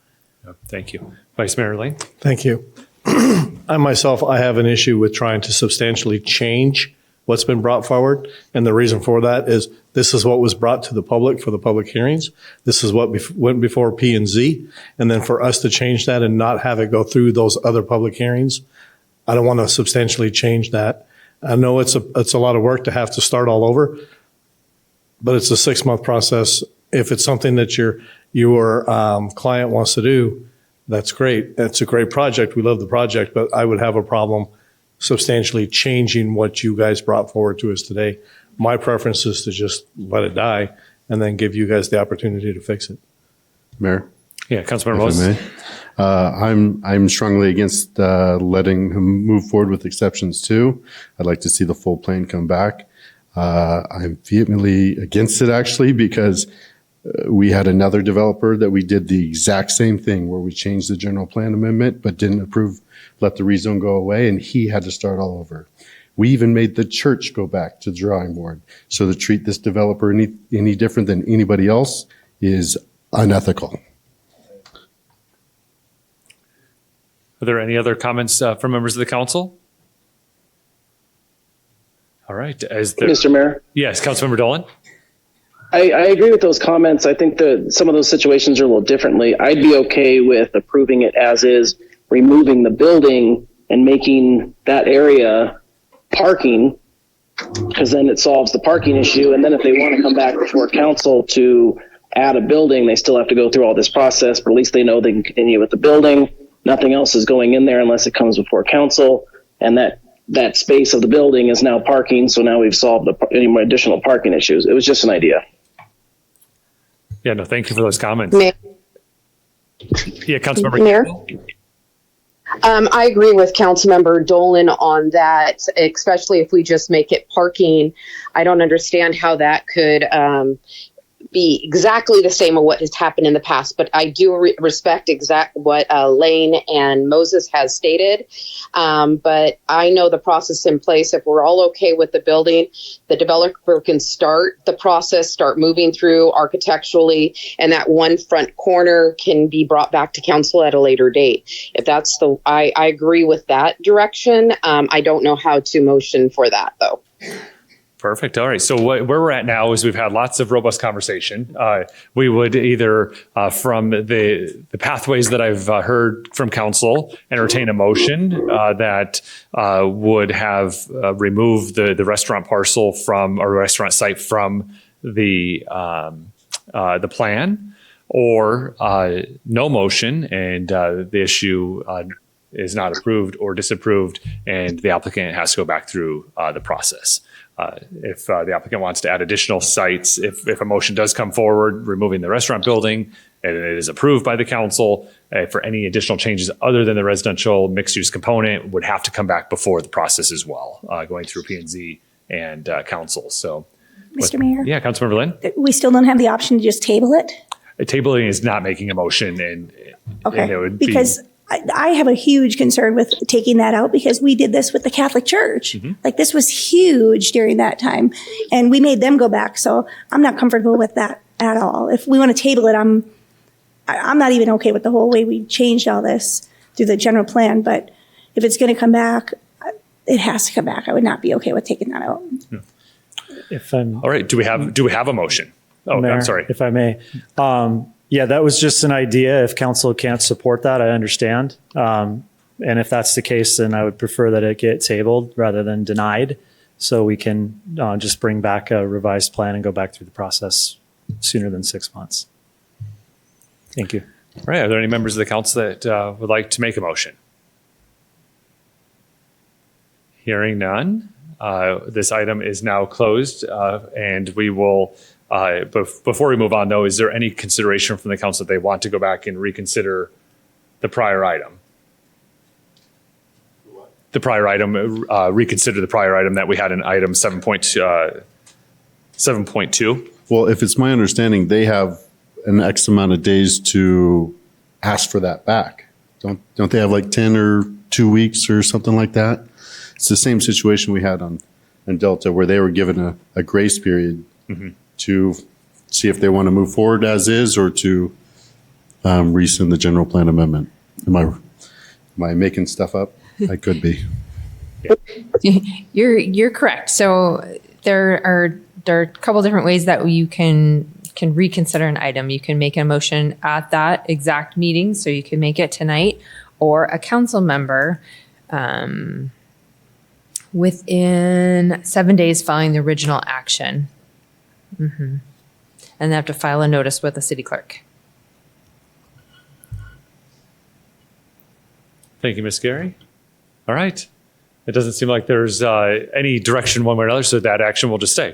Thank you. Vice Mayor Lane? Thank you. I have an issue with trying to substantially change what's been brought forward. And the reason for that is this is what was brought to the public for the public hearings. This is what went before P&Z. And then for us to change that and not have it go through those other public hearings, I don't want to substantially change that. I know it's a lot of work to have to start all over, but it's a 6-month process. If it's something that your client wants to do, that's great. It's a great project. We love the project, but I would have a problem substantially changing what you guys brought forward to us today. My preference is to just let it die and then give you guys the opportunity to fix it. Mayor? Yeah, Councilmember If Moses. I may. I'm strongly against letting him move forward with exceptions too. I'd like to see the full plan come back. I'm vehemently against it actually because we had another developer that we did the exact same thing where we changed the general plan amendment but didn't approve, let the rezone go away, and he had to start all over. We even made the church go back to the drawing board. So to treat this developer any different than anybody else is unethical. Are there any other comments from members of the council? All right. Mr. Mayor? Yes, Councilmember Dolan? I agree with those comments. I think that some of those situations are a little differently. I'd be okay with approving it as is, removing the building and making that area parking, because then it solves the parking issue. And then if they want to come back before council to add a building, they still have to go through all this process, but at least they know they can continue with the building. Nothing else is going in there unless it comes before council. And that space of the building is now parking. So now we've solved any more additional parking issues. It was just an idea. Yeah, no, thank you for those comments. Mayor? Yeah, Councilmember. Mayor? I agree with Councilmember Dolan on that, especially if we just make it parking. I don't understand how that could be exactly the same of what has happened in the past, but I do respect what Lane and Moses has stated. But I know the process in place. If we're all okay with the building, the developer can start the process, start moving through architecturally, and that one front corner can be brought back to council at a later date. If that's I agree with that direction. I don't know how to motion for that though. Perfect. All right. So where we're at now is we've had lots of robust conversation. We would either, from the pathways that I've heard from council, entertain a motion that would have removed the restaurant parcel from, or restaurant site from the plan, or no motion and the issue is not approved or disapproved, and the applicant has to go back through the process. If the applicant wants to add additional sites, if a motion does come forward removing the restaurant building and it is approved by the council, for any additional changes other than the residential mixed-use component would have to come back before the process as well, going through P&Z and council. So, Mr. Mayor? Yeah, Councilmember Lynn? We still don't have the option to just table it? Tabling is not making a motion, and it would Because I have a huge concern with taking that out, because we did this with the Catholic Church. Like, this was huge during that time, and we made them go back. So I'm not comfortable with that at all. If we want to table it, I'm not even okay with the whole way we changed all this through the general plan. But if it's going to come back, it has to come back. I would not be okay with taking that out. If I'm all right, do we have a motion? Oh, Mayor, I'm sorry. if I may. Yeah, that was just an idea. If council can't support that, I understand. And if that's the case, then I would prefer that it get tabled rather than denied, so we can just bring back a revised plan and go back through the process sooner than 6 months. Thank you. All right, are there any members of the council that would like to make a motion? Hearing none, this item is now closed, and we will, before we move on though, is there any consideration from the council that they want to go back and reconsider the prior item? The prior item, reconsider the prior item that we had in item 7.2? Well, if it's my understanding, they have an X amount of days to ask for that back. Don't they have like 10 or 2 weeks or something like that? It's the same situation we had on Delta, where they were given a grace period to see if they want to move forward as is, or to rescind the general plan amendment. Am I making stuff up? I could be. You're correct. So there are a couple different ways that you can reconsider an item. You can make a motion at that exact meeting, so you can make it tonight, or a council member within 7 days following the original action. And they have to file a notice with the city clerk. Thank you, Ms. Gary. All right. It doesn't seem like there's any direction one way or another, so that action will just stay.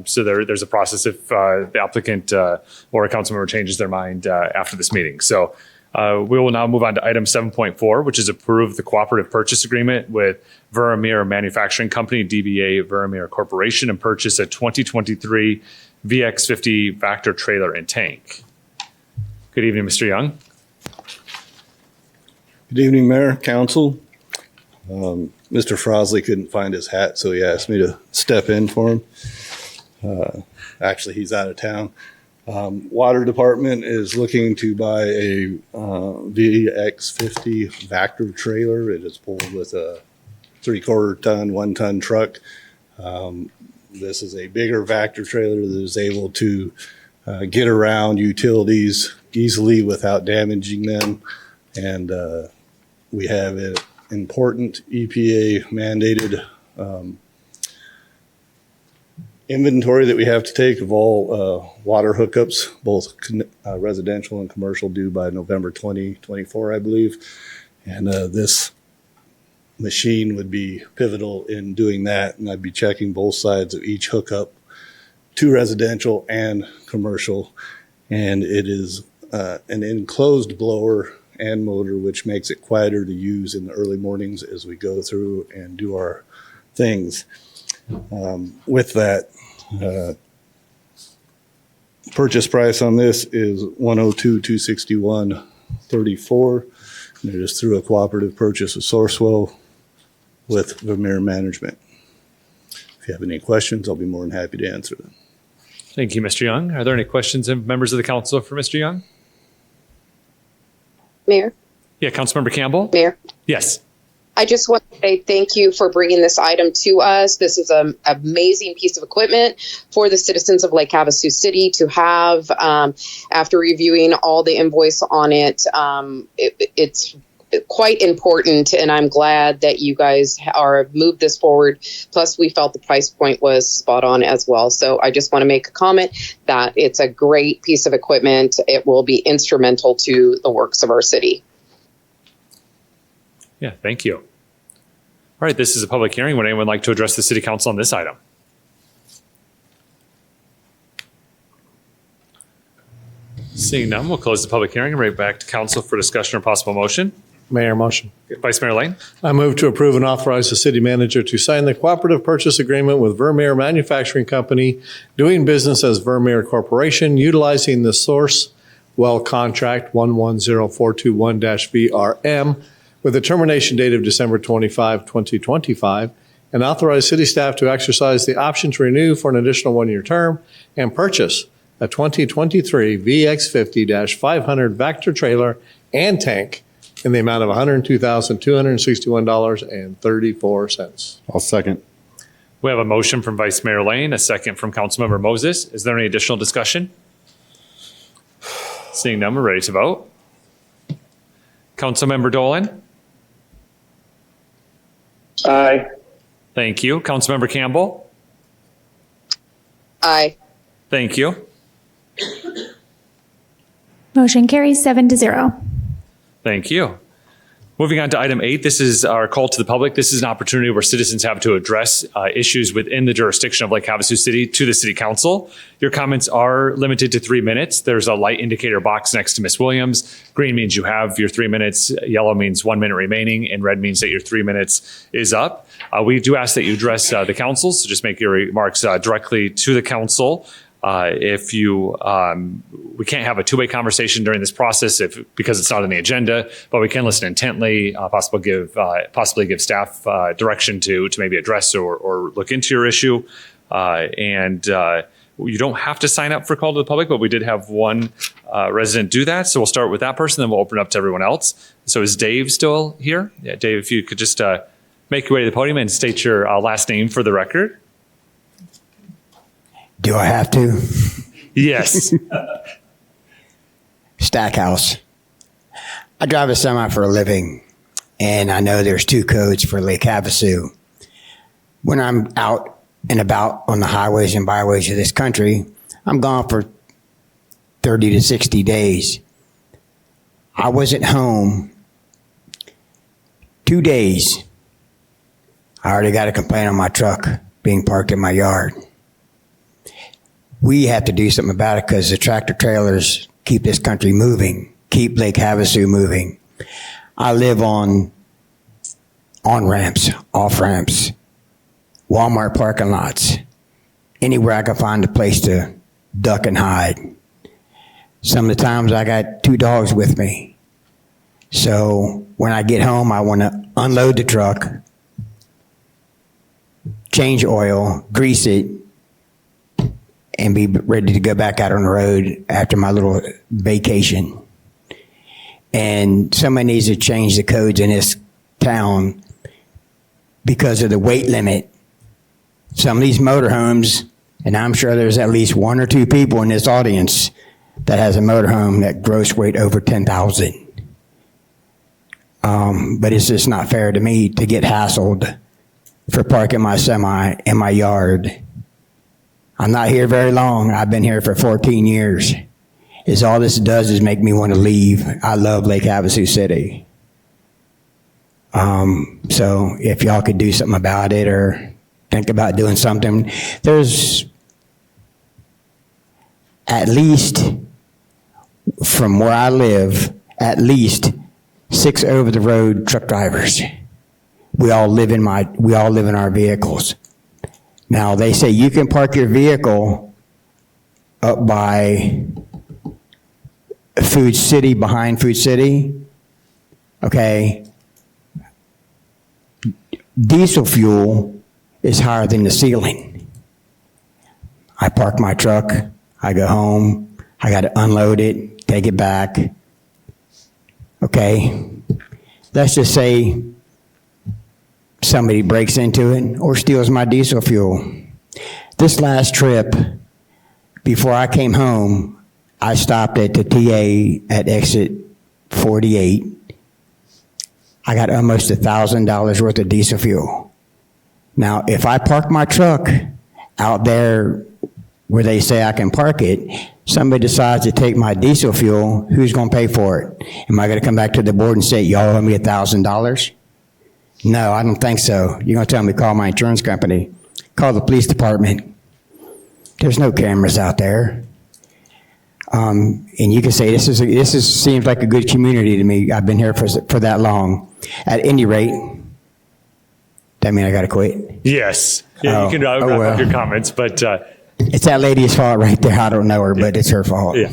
So there's a process if the applicant or a council member changes their mind after this meeting. So we will now move on to item 7.4, which is approve the cooperative purchase agreement with Vermeer Manufacturing Company, DBA Vermeer Corporation, and purchase a 2023 VX50 Vactor trailer and tank. Good evening, Mr. Young. Good evening, Mayor, Council. Mr. Frosley couldn't find his hat, so he asked me to step in for him. Actually, he's out of town. Water Department is looking to buy a VX50 Vactor trailer. It is pulled with a 3/4 ton, 1 ton truck. This is a bigger Vactor trailer that is able to get around utilities easily without damaging them. And we have an important EPA mandated inventory that we have to take of all water hookups, both residential and commercial, due by November 2024, I believe. And this machine would be pivotal in doing that. And I'd be checking both sides of each hookup to residential and commercial. And it is an enclosed blower and motor, which makes it quieter to use in the early mornings as we go through and do our things. With that, purchase price on this is $102,261.34. It is through a cooperative purchase of Sourcewell with Vermeer Management. If you have any questions, I'll be more than happy to answer them. Thank you, Mr. Young. Are there any questions of members of the council for Mr. Young? Mayor? Yeah, Councilmember Campbell? Mayor? Yes. I just want to say thank you for bringing this item to us. This is an amazing piece of equipment for the citizens of Lake Havasu City to have. After reviewing all the invoice on it, it's quite important, and I'm glad that you guys are moved this forward. Plus, we felt the price point was spot on as well. So I just want to make a comment that it's a great piece of equipment. It will be instrumental to the works of our city. Yeah, thank you. All right, this is a public hearing. Would anyone like to address the city council on this item? Seeing none, we'll close the public hearing and right back to council for discussion or possible motion. Mayor, motion. Vice Mayor Lane. I move to approve and authorize the city manager to sign the cooperative purchase agreement with Vermeer Manufacturing Company, doing business as Vermeer Corporation, utilizing the Source Well Contract 110421-VRM with a termination date of December 25, 2025, and authorize city staff to exercise the option to renew for an additional one-year term and purchase a 2023 VX50-500 Vector trailer and tank in the amount of $102,261.34. I'll second. We have a motion from Vice Mayor Lane, a second from Councilmember Moses. Is there any additional discussion? Seeing none, we're ready to vote. Councilmember Dolan. Aye. Thank you. Councilmember Campbell. Aye. Thank you. Motion carries 7-0. Thank you. Moving on to item 8, this is our call to the public. This is an opportunity where citizens have to address issues within the jurisdiction of Lake Havasu City to the City Council. Your comments are limited to 3 minutes. There's a light indicator box next to Ms. Williams. Green means you have your 3 minutes. Yellow means 1 minute remaining. And red means that your 3 minutes is up. We do ask that you address the council, so just make your remarks directly to the council. If you, we can't have a two-way conversation during this process because it's not on the agenda, but we can listen intently, possibly give staff direction to maybe address or look into your issue. And you don't have to sign up for call to the public, but we did have one resident do that. So we'll start with that person, then we'll open it up to everyone else. So is Dave still here? Yeah, Dave, if you could just make your way to the podium and state your last name for the record. Do I have to? Yes. Stackhouse. I drive a semi for a living, and I know there's 2 codes for Lake Havasu. When I'm out and about on the highways and byways of this country, I'm gone for 30 to 60 days. I wasn't home 2 days. I already got a complaint on my truck being parked in my yard. We have to do something about it because the tractor trailers keep this country moving, keep Lake Havasu moving. I live on ramps, off ramps, Walmart parking lots, anywhere I can find a place to duck and hide. Some of the times I got 2 dogs with me. So when I get home, I want to unload the truck, change oil, grease it, and be ready to go back out on the road after my little vacation. And somebody needs to change the codes in this town because of the weight limit. Some of these motorhomes, and I'm sure there's at least 1 or 2 people in this audience that has a motorhome that gross weight over 10,000. But it's just not fair to me to get hassled for parking my semi in my yard. I'm not here very long. I've been here for 14 years. Is all this does is make me want to leave. I love Lake Havasu City. So if y'all could do something about it or think about doing something, there's at least, from where I live, at least 6 over-the-road truck drivers. We all live in our vehicles. Now, they say you can park your vehicle up by Food City, behind Food City. Okay. Diesel fuel is higher than the ceiling. I park my truck. I go home. I got to unload it, take it back. Okay. Let's just say somebody breaks into it or steals my diesel fuel. This last trip, before I came home, I stopped at the TA at exit 48, I got almost $1,000 worth of diesel fuel. Now, if I park my truck out there where they say I can park it, somebody decides to take my diesel fuel, who's going to pay for it? Am I going to come back to the board and say, y'all owe me $1,000? No, I don't think so. You're going to tell me call my insurance company, call the police department. There's no cameras out there. And you can say this seems like a good community to me. I've been here for that long. At any rate, that mean I got to quit? Yes. Yeah, you can wrap up your comments, but it's that lady's fault right there. I don't know her, but it's her fault. yeah.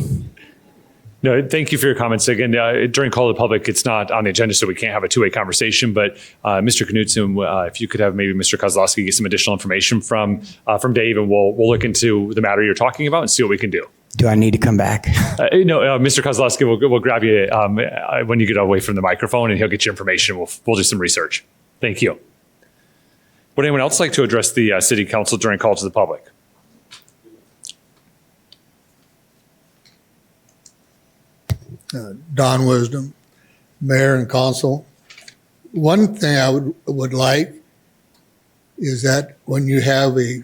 No, thank you for your comments. Again, during Call to the Public, it's not on the agenda, so we can't have a two-way conversation. But Mr. Knutson, if you could have maybe Mr. Kozlowski get some additional information from Dave, and we'll look into the matter you're talking about and see what we can do. Do I need to come back? No, Mr. Kozlowski will grab you when you get away from the microphone, and he'll get you information. We'll do some research. Thank you. Would anyone else like to address the City Council during Call to the Public? Don Wisdom, Mayor and Council. One thing I would like is that when you have a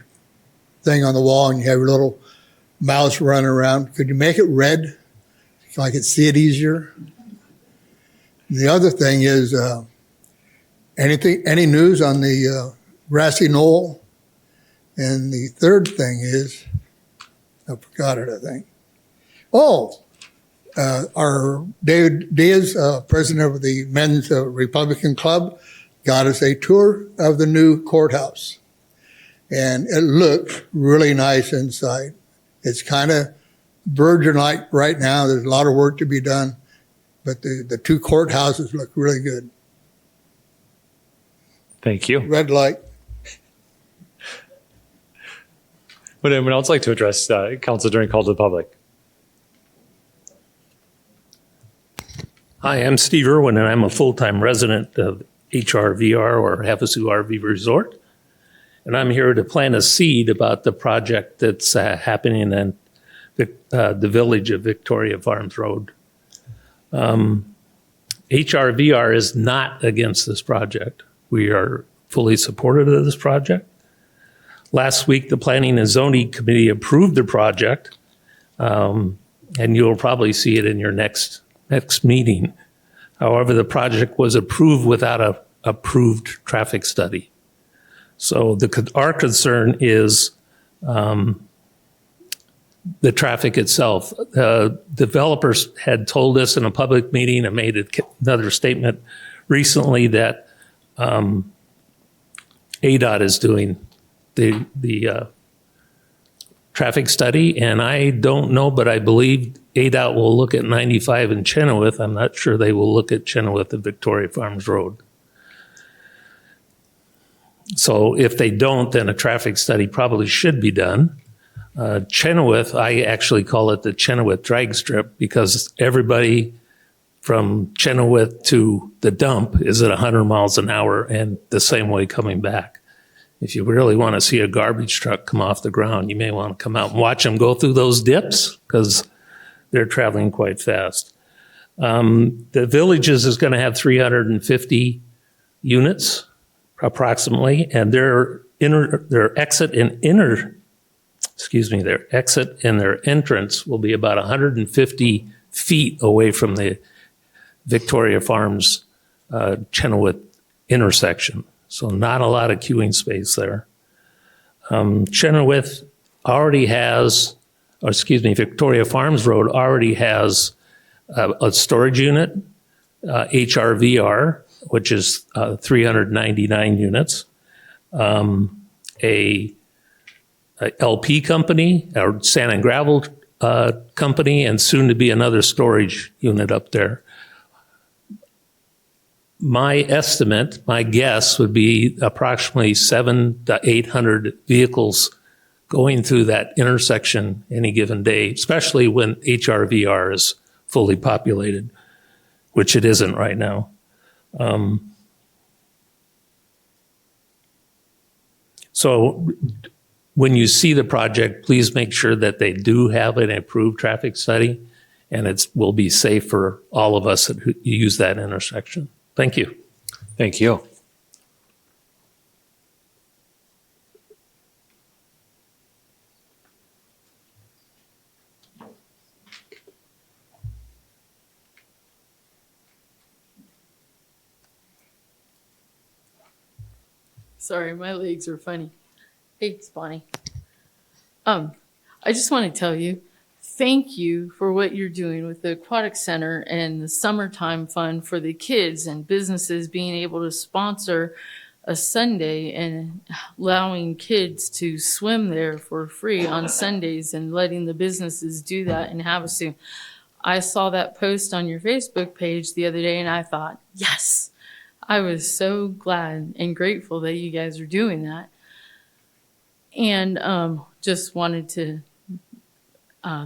thing on the wall and you have your little mouse running around, could you make it red so I could see it easier? The other thing is any news on the grassy knoll? And the third thing is, I forgot it, I think. Our David Diaz, president of the Men's Republican Club, got us a tour of the new courthouse. And it looks really nice inside. It's kind of virgin-like right now. There's a lot of work to be done, but the two courthouses look really good. Thank you. Red light. Would anyone else like to address Council during Call to the Public? Hi, I'm Steve Irwin, and I'm a full-time resident of HRVR, or Havasu RV Resort. And I'm here to plant a seed about the project that's happening in the village of Victoria Farms Road. HRVR is not against this project. We are fully supportive of this project. Last week, the Planning and Zoning Committee approved the project, and you'll probably see it in your next meeting. However, the project was approved without an approved traffic study. So our concern is the traffic itself. Developers had told us in a public meeting and made another statement recently that ADOT is doing the traffic study, and I don't know, but I believe ADOT will look at 95 in Chenoweth. I'm not sure they will look at Chenoweth and Victoria Farms Road. So if they don't, then a traffic study probably should be done. Chenoweth, I actually call it the Chenoweth drag strip because everybody from Chenoweth to the dump is at 100 miles an hour and the same way coming back. If you really want to see a garbage truck come off the ground, you may want to come out and watch them go through those dips because they're traveling quite fast. The Villages is going to have 350 units approximately, and their exit and their entrance will be about 150 feet away from the Victoria Farms Chenoweth intersection. So not a lot of queuing space there. Chenoweth already has, Victoria Farms Road already has a storage unit, HRVR, which is 399 units, a LP company, or sand and gravel company, and soon to be another storage unit up there. My estimate, my guess would be approximately 700 to 800 vehicles going through that intersection any given day, especially when HRVR is fully populated, which it isn't right now. So when you see the project, please make sure that they do have an approved traffic study and it will be safe for all of us that use that intersection. Thank you. Thank you. Sorry, my legs are funny. Hey, Bonnie. I just want to tell you, thank you for what you're doing with the Aquatic Center and the Summertime Fund for the kids and businesses being able to sponsor a Sunday and allowing kids to swim there for free on Sundays and letting the businesses do that in Havasu. I saw that post on your Facebook page the other day and I thought, yes, I was so glad and grateful that you guys are doing that. And just wanted to,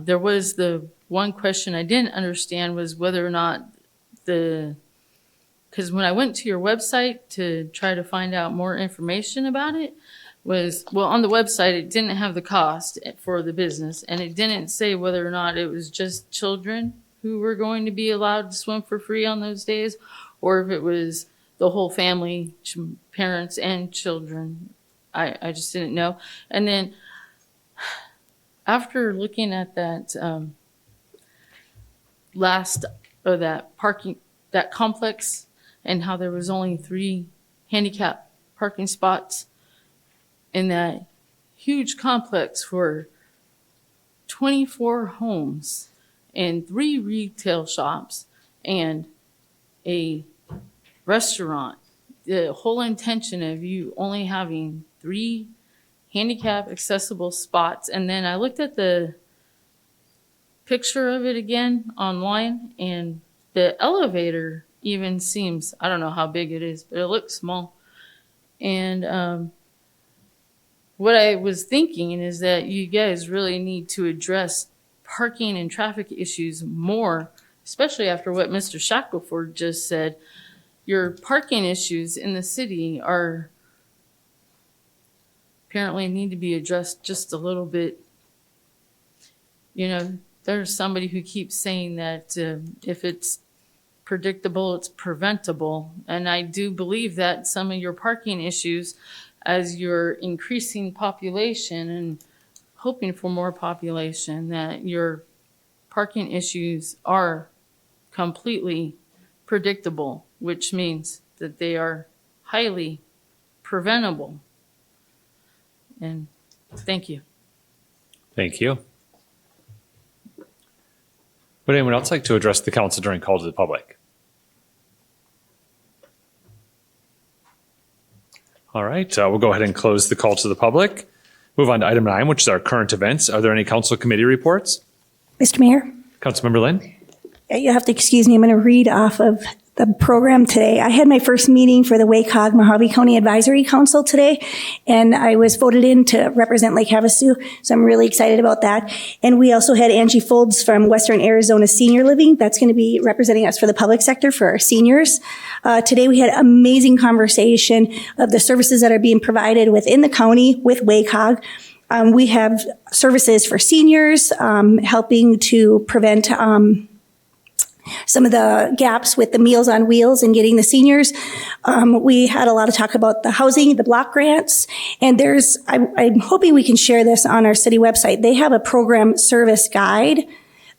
there was the one question I didn't understand was whether or not because when I went to your website to try to find out more information about it, on the website, it didn't have the cost for the business, and it didn't say whether or not it was just children who were going to be allowed to swim for free on those days, or if it was the whole family, parents and children. I just didn't know. And then after looking at that that complex and how there was only 3 handicap parking spots in that huge complex for 24 homes and 3 retail shops and a restaurant, the whole intention of you only having 3 handicap accessible spots. And then I looked at the picture of it again online, and the elevator even seems, I don't know how big it is, but it looks small. And what I was thinking is that you guys really need to address parking and traffic issues more, especially after what Mr. Shackelford just said. Your parking issues in the city are apparently need to be addressed just a little bit. You know, there's somebody who keeps saying that if it's predictable, it's preventable. And I do believe that some of your parking issues, as you're increasing population and hoping for more population, that your parking issues are completely predictable, which means that they are highly preventable. And thank you. Thank you. Would anyone else like to address the council during call to the public? All right, we'll go ahead and close the call to the public. Move on to item 9, which is our current events. Are there any council committee reports? Mr. Mayor, Councilmember Lynn? you have to excuse me. I'm going to read off of the program today. I had my first meeting for the WCAG Mojave County Advisory Council today, and I was voted in to represent Lake Havasu, so I'm really excited about that. And we also had Angie Folds from Western Arizona Senior Living. That's going to be representing us for the public sector for our seniors. Today we had amazing conversation of the services that are being provided within the county with WCAG. We have services for seniors, helping to prevent some of the gaps with the Meals on Wheels and getting the seniors. We had a lot of talk about the housing, the block grants, and I'm hoping we can share this on our city website. They have a program service guide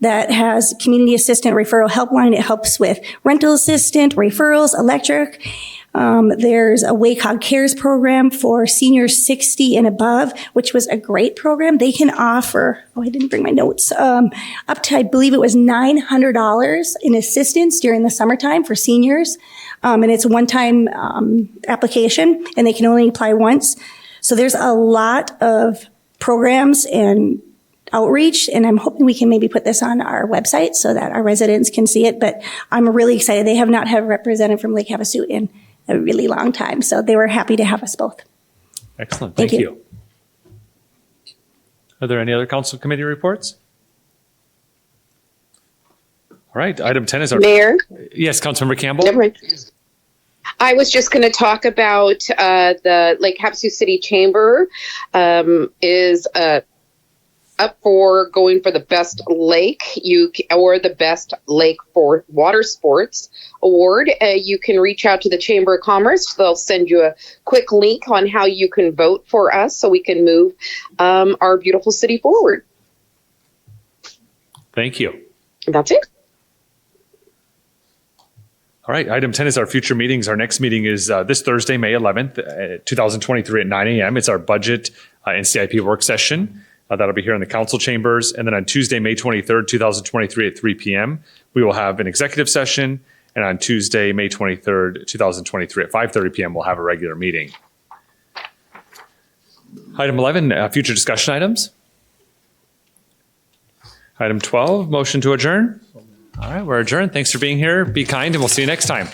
that has community assistant referral helpline. It helps with rental assistant, referrals, electric. There's a WCAG Cares program for seniors 60 and above, which was a great program. They can offer, I didn't bring my notes, up to, I believe it was $900 in assistance during the summertime for seniors. And it's a one-time application, and they can only apply once. So there's a lot of programs and outreach, and I'm hoping we can maybe put this on our website so that our residents can see it. But I'm really excited. They have not had a representative from Lake Havasu in a really long time, so they were happy to have us both. Excellent. Thank you. Are there any other council committee reports? All right. Item 10 is our Mayor. Yes, Councilmember Campbell. Never mind. I was just going to talk about the Lake Havasu City Chamber is up for going for the best lake or the best lake for water sports award, you can reach out to the Chamber of Commerce. They'll send you a quick link on how you can vote for us so we can move our beautiful city forward. Thank you. That's it. All right, item 10 is our future meetings. Our next meeting is this Thursday, May 11th, 2023 at 9 a.m. It's our budget and CIP work session. That'll be here in the council chambers. And then on Tuesday, May 23rd, 2023 at 3 p.m., we will have an executive session. And on Tuesday, May 23rd, 2023 at 5:30 p.m., we'll have a regular meeting. Item 11, future discussion items. Item 12, motion to adjourn. All right, we're adjourned. Thanks for being here. Be kind, and we'll see you next time.